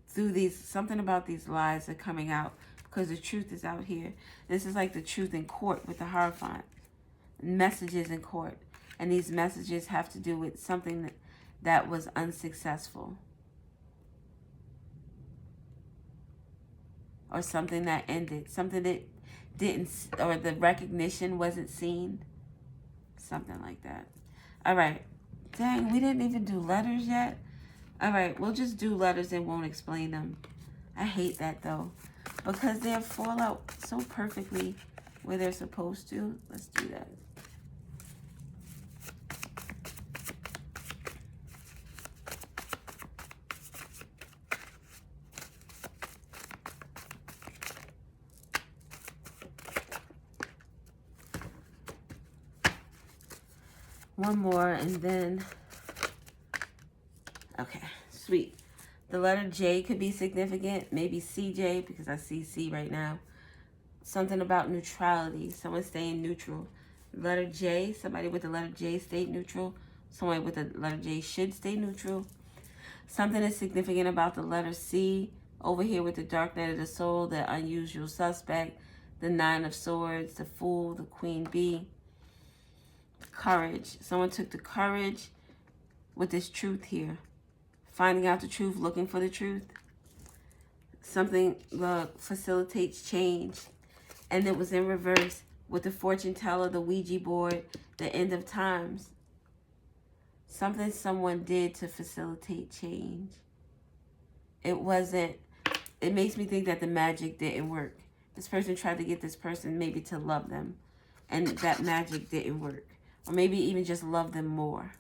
Through these, something about these lies are coming out. Because the truth is out here. This is like the truth in court with the Hierophant. Messages in court. And these messages have to do with something that was unsuccessful. Or something that ended. Something that didn't, or the recognition wasn't seen. Something like that. All right. Dang, we didn't even do letters yet. All right, we'll just do letters and won't explain them. I hate that though, because they fall out so perfectly where they're supposed to. Let's do that. One more and then, okay, sweet. The letter J could be significant, maybe CJ, because I see C right now. Something about neutrality, someone staying neutral. Letter J, somebody with the letter J stayed neutral. Someone with the letter J should stay neutral. Something is significant about the letter C, over here with the dark night of the soul, the unusual suspect, the 9 of swords, the fool, the queen bee. Courage. Someone took the courage with this truth here. Finding out the truth, looking for the truth. Something facilitates change. And it was in reverse with the fortune teller, the Ouija board, the end of times. Something someone did to facilitate change. It makes me think that the magic didn't work. This person tried to get this person maybe to love them, and that magic didn't work. Or maybe even just love them more.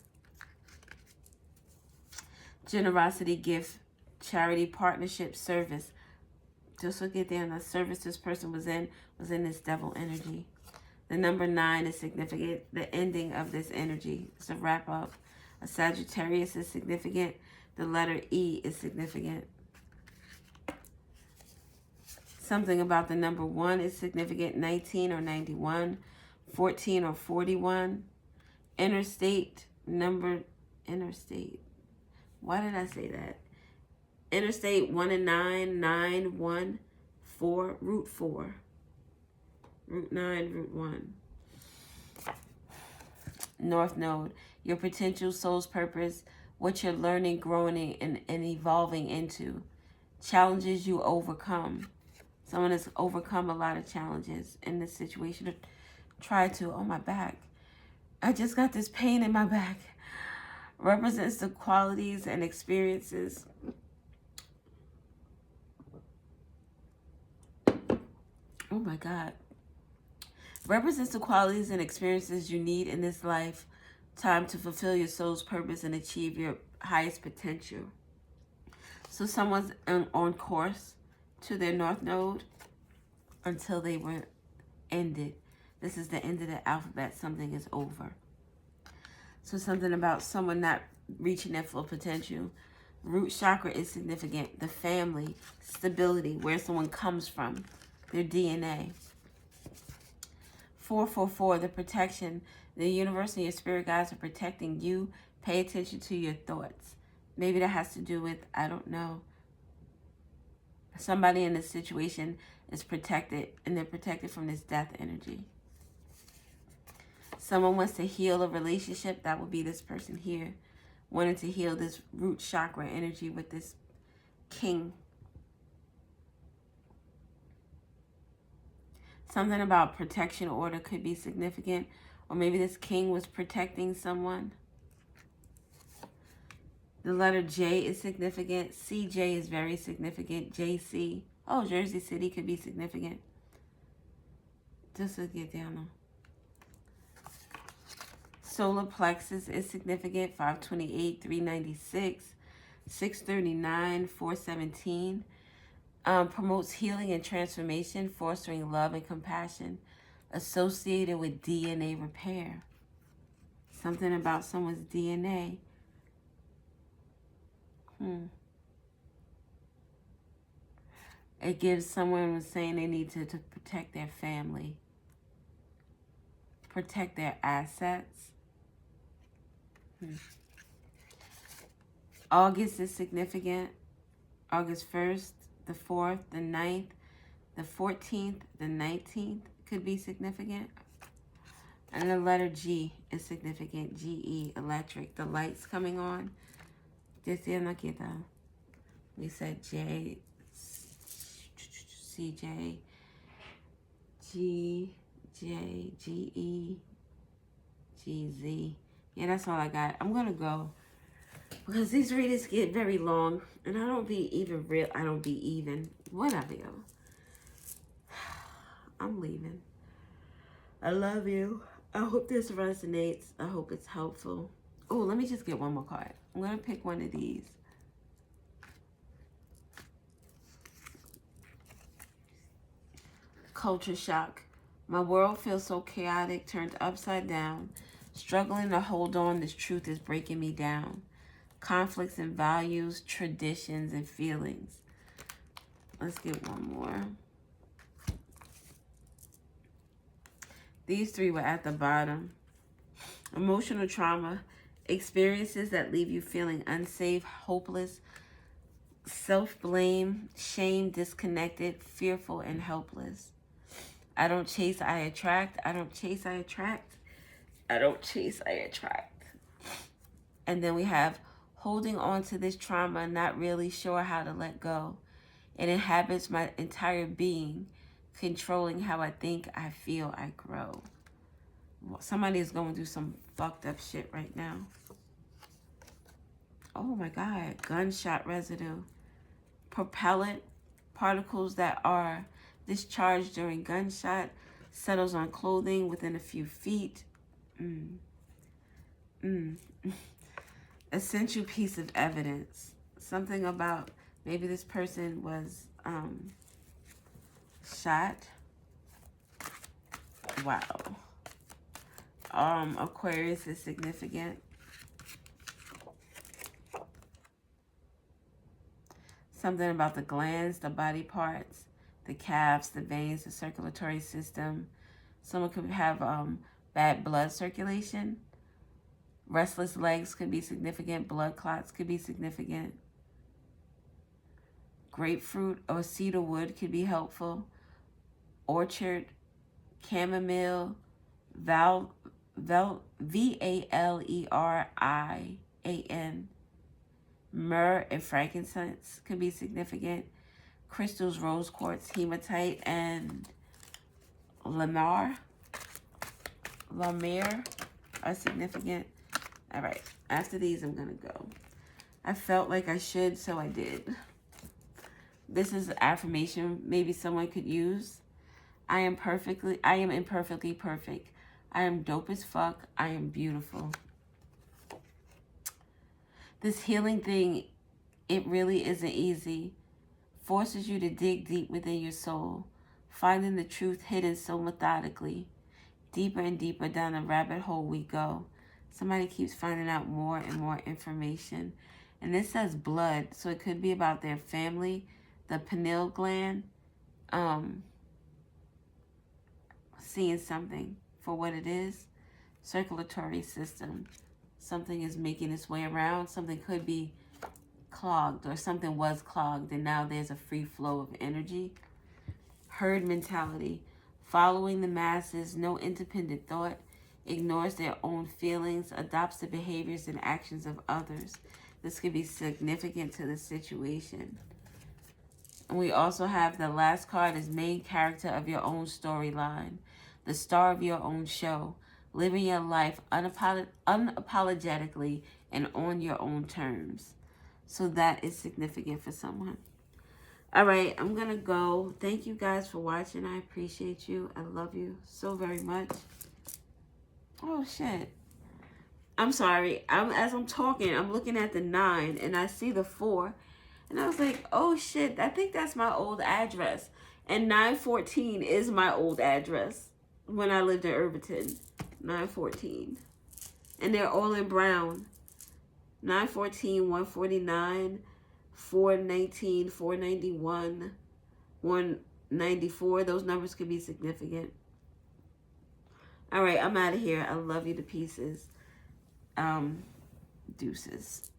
Generosity, gift, charity, partnership, service. Just look at there, the service this person was in this devil energy. The number 9 is significant. The ending of this energy. It's a wrap up. A Sagittarius is significant. The letter E is significant. Something about the number 1 is significant. 19 or 91. 14 or 41. Interstate. Why did I say that? Interstate 1 and 9, 9, 1, 4, root 4. Root 9, root 1. North Node. Your potential, soul's purpose, what you're learning, growing, and evolving into. Challenges you overcome. Someone has overcome a lot of challenges in this situation. Oh, my back. I just got this pain in my back. Represents the qualities and experiences. Oh my God. Represents the qualities and experiences you need in this lifetime to fulfill your soul's purpose and achieve your highest potential. So someone's on course to their North Node until they were ended. This is the end of the alphabet. Something is over. So something about someone not reaching their full potential. Root chakra is significant. The family, stability, where someone comes from, their DNA. 444, the protection. The universe and your spirit guides are protecting you. Pay attention to your thoughts. Maybe that has to do with, I don't know. Somebody in this situation is protected, and they're protected from this death energy. Someone wants to heal a relationship. That would be this person here. Wanting to heal this root chakra energy with this king. Something about protection order could be significant. Or maybe this king was protecting someone. The letter J is significant. CJ is very significant. JC. Oh, Jersey City could be significant. Just to get down there. Solar plexus is significant. 528, 396, 639, 417. Promotes healing and transformation, fostering love and compassion. Associated with DNA repair. Something about someone's DNA. It gives someone was saying they need to protect their family. Protect their assets. August is significant. August 1st, the 4th, the 9th, the 14th, the 19th could be significant. And the letter G is significant. GE, electric. The lights coming on. We said J, CJ, G, J, G, E, G, Z. Yeah, that's all I got. I'm going to go because these readings get very long and I don't be even. Whatever, yo. I'm leaving. I love you. I hope this resonates. I hope it's helpful. Oh, let me just get one more card. I'm going to pick one of these. Culture shock. My world feels so chaotic, turned upside down. Struggling to hold on, this truth is breaking me down. Conflicts in values, traditions, and feelings. Let's get one more. These three were at the bottom. Emotional trauma. Experiences that leave you feeling unsafe, hopeless, self-blame, shame, disconnected, fearful, and helpless. I don't chase, I attract. I don't chase, I attract. I don't chase, I attract. And then we have holding on to this trauma, not really sure how to let go. It inhabits my entire being, controlling how I think, I feel, I grow. Somebody is going through some fucked up shit right now. Oh my God, gunshot residue. Propellant particles that are discharged during gunshot settles on clothing within a few feet. Essential piece of evidence. Something about maybe this person was shot. Wow. Aquarius is significant. Something about the glands, the body parts, the calves, the veins, the circulatory system. Someone could have bad blood circulation. Restless legs could be significant. Blood clots could be significant. Grapefruit or cedar wood could be helpful. Orchard, chamomile, Valerian. Myrrh and frankincense could be significant. Crystals, rose quartz, hematite, and lamar are significant. All right, after these, I'm going to go. I felt like I should, so I did. This is an affirmation maybe someone could use. I am imperfectly perfect. I am dope as fuck. I am beautiful. This healing thing, it really isn't easy. Forces you to dig deep within your soul, finding the truth hidden so methodically. Deeper and deeper down the rabbit hole we go. Somebody keeps finding out more and more information. And this says blood, so it could be about their family, the pineal gland, seeing something for what it is. Circulatory system. Something is making its way around. Something could be clogged, or something was clogged and now there's a free flow of energy. Herd mentality. Following the masses, no independent thought, ignores their own feelings, adopts the behaviors and actions of others. This could be significant to the situation. And we also have the last card is main character of your own storyline, the star of your own show, living your life unapologetically and on your own terms. So that is significant for someone. All right, I'm going to go. Thank you guys for watching. I appreciate you. I love you so very much. Oh, shit. I'm sorry. As I'm talking, I'm looking at the 9 and I see the 4. And I was like, oh, shit. I think that's my old address. And 914 is my old address when I lived in Irvington. 914. And they're all in brown. 914, 149, 419, 491, 194. Those numbers could be significant. All right, I'm out of here. I love you to pieces. Deuces.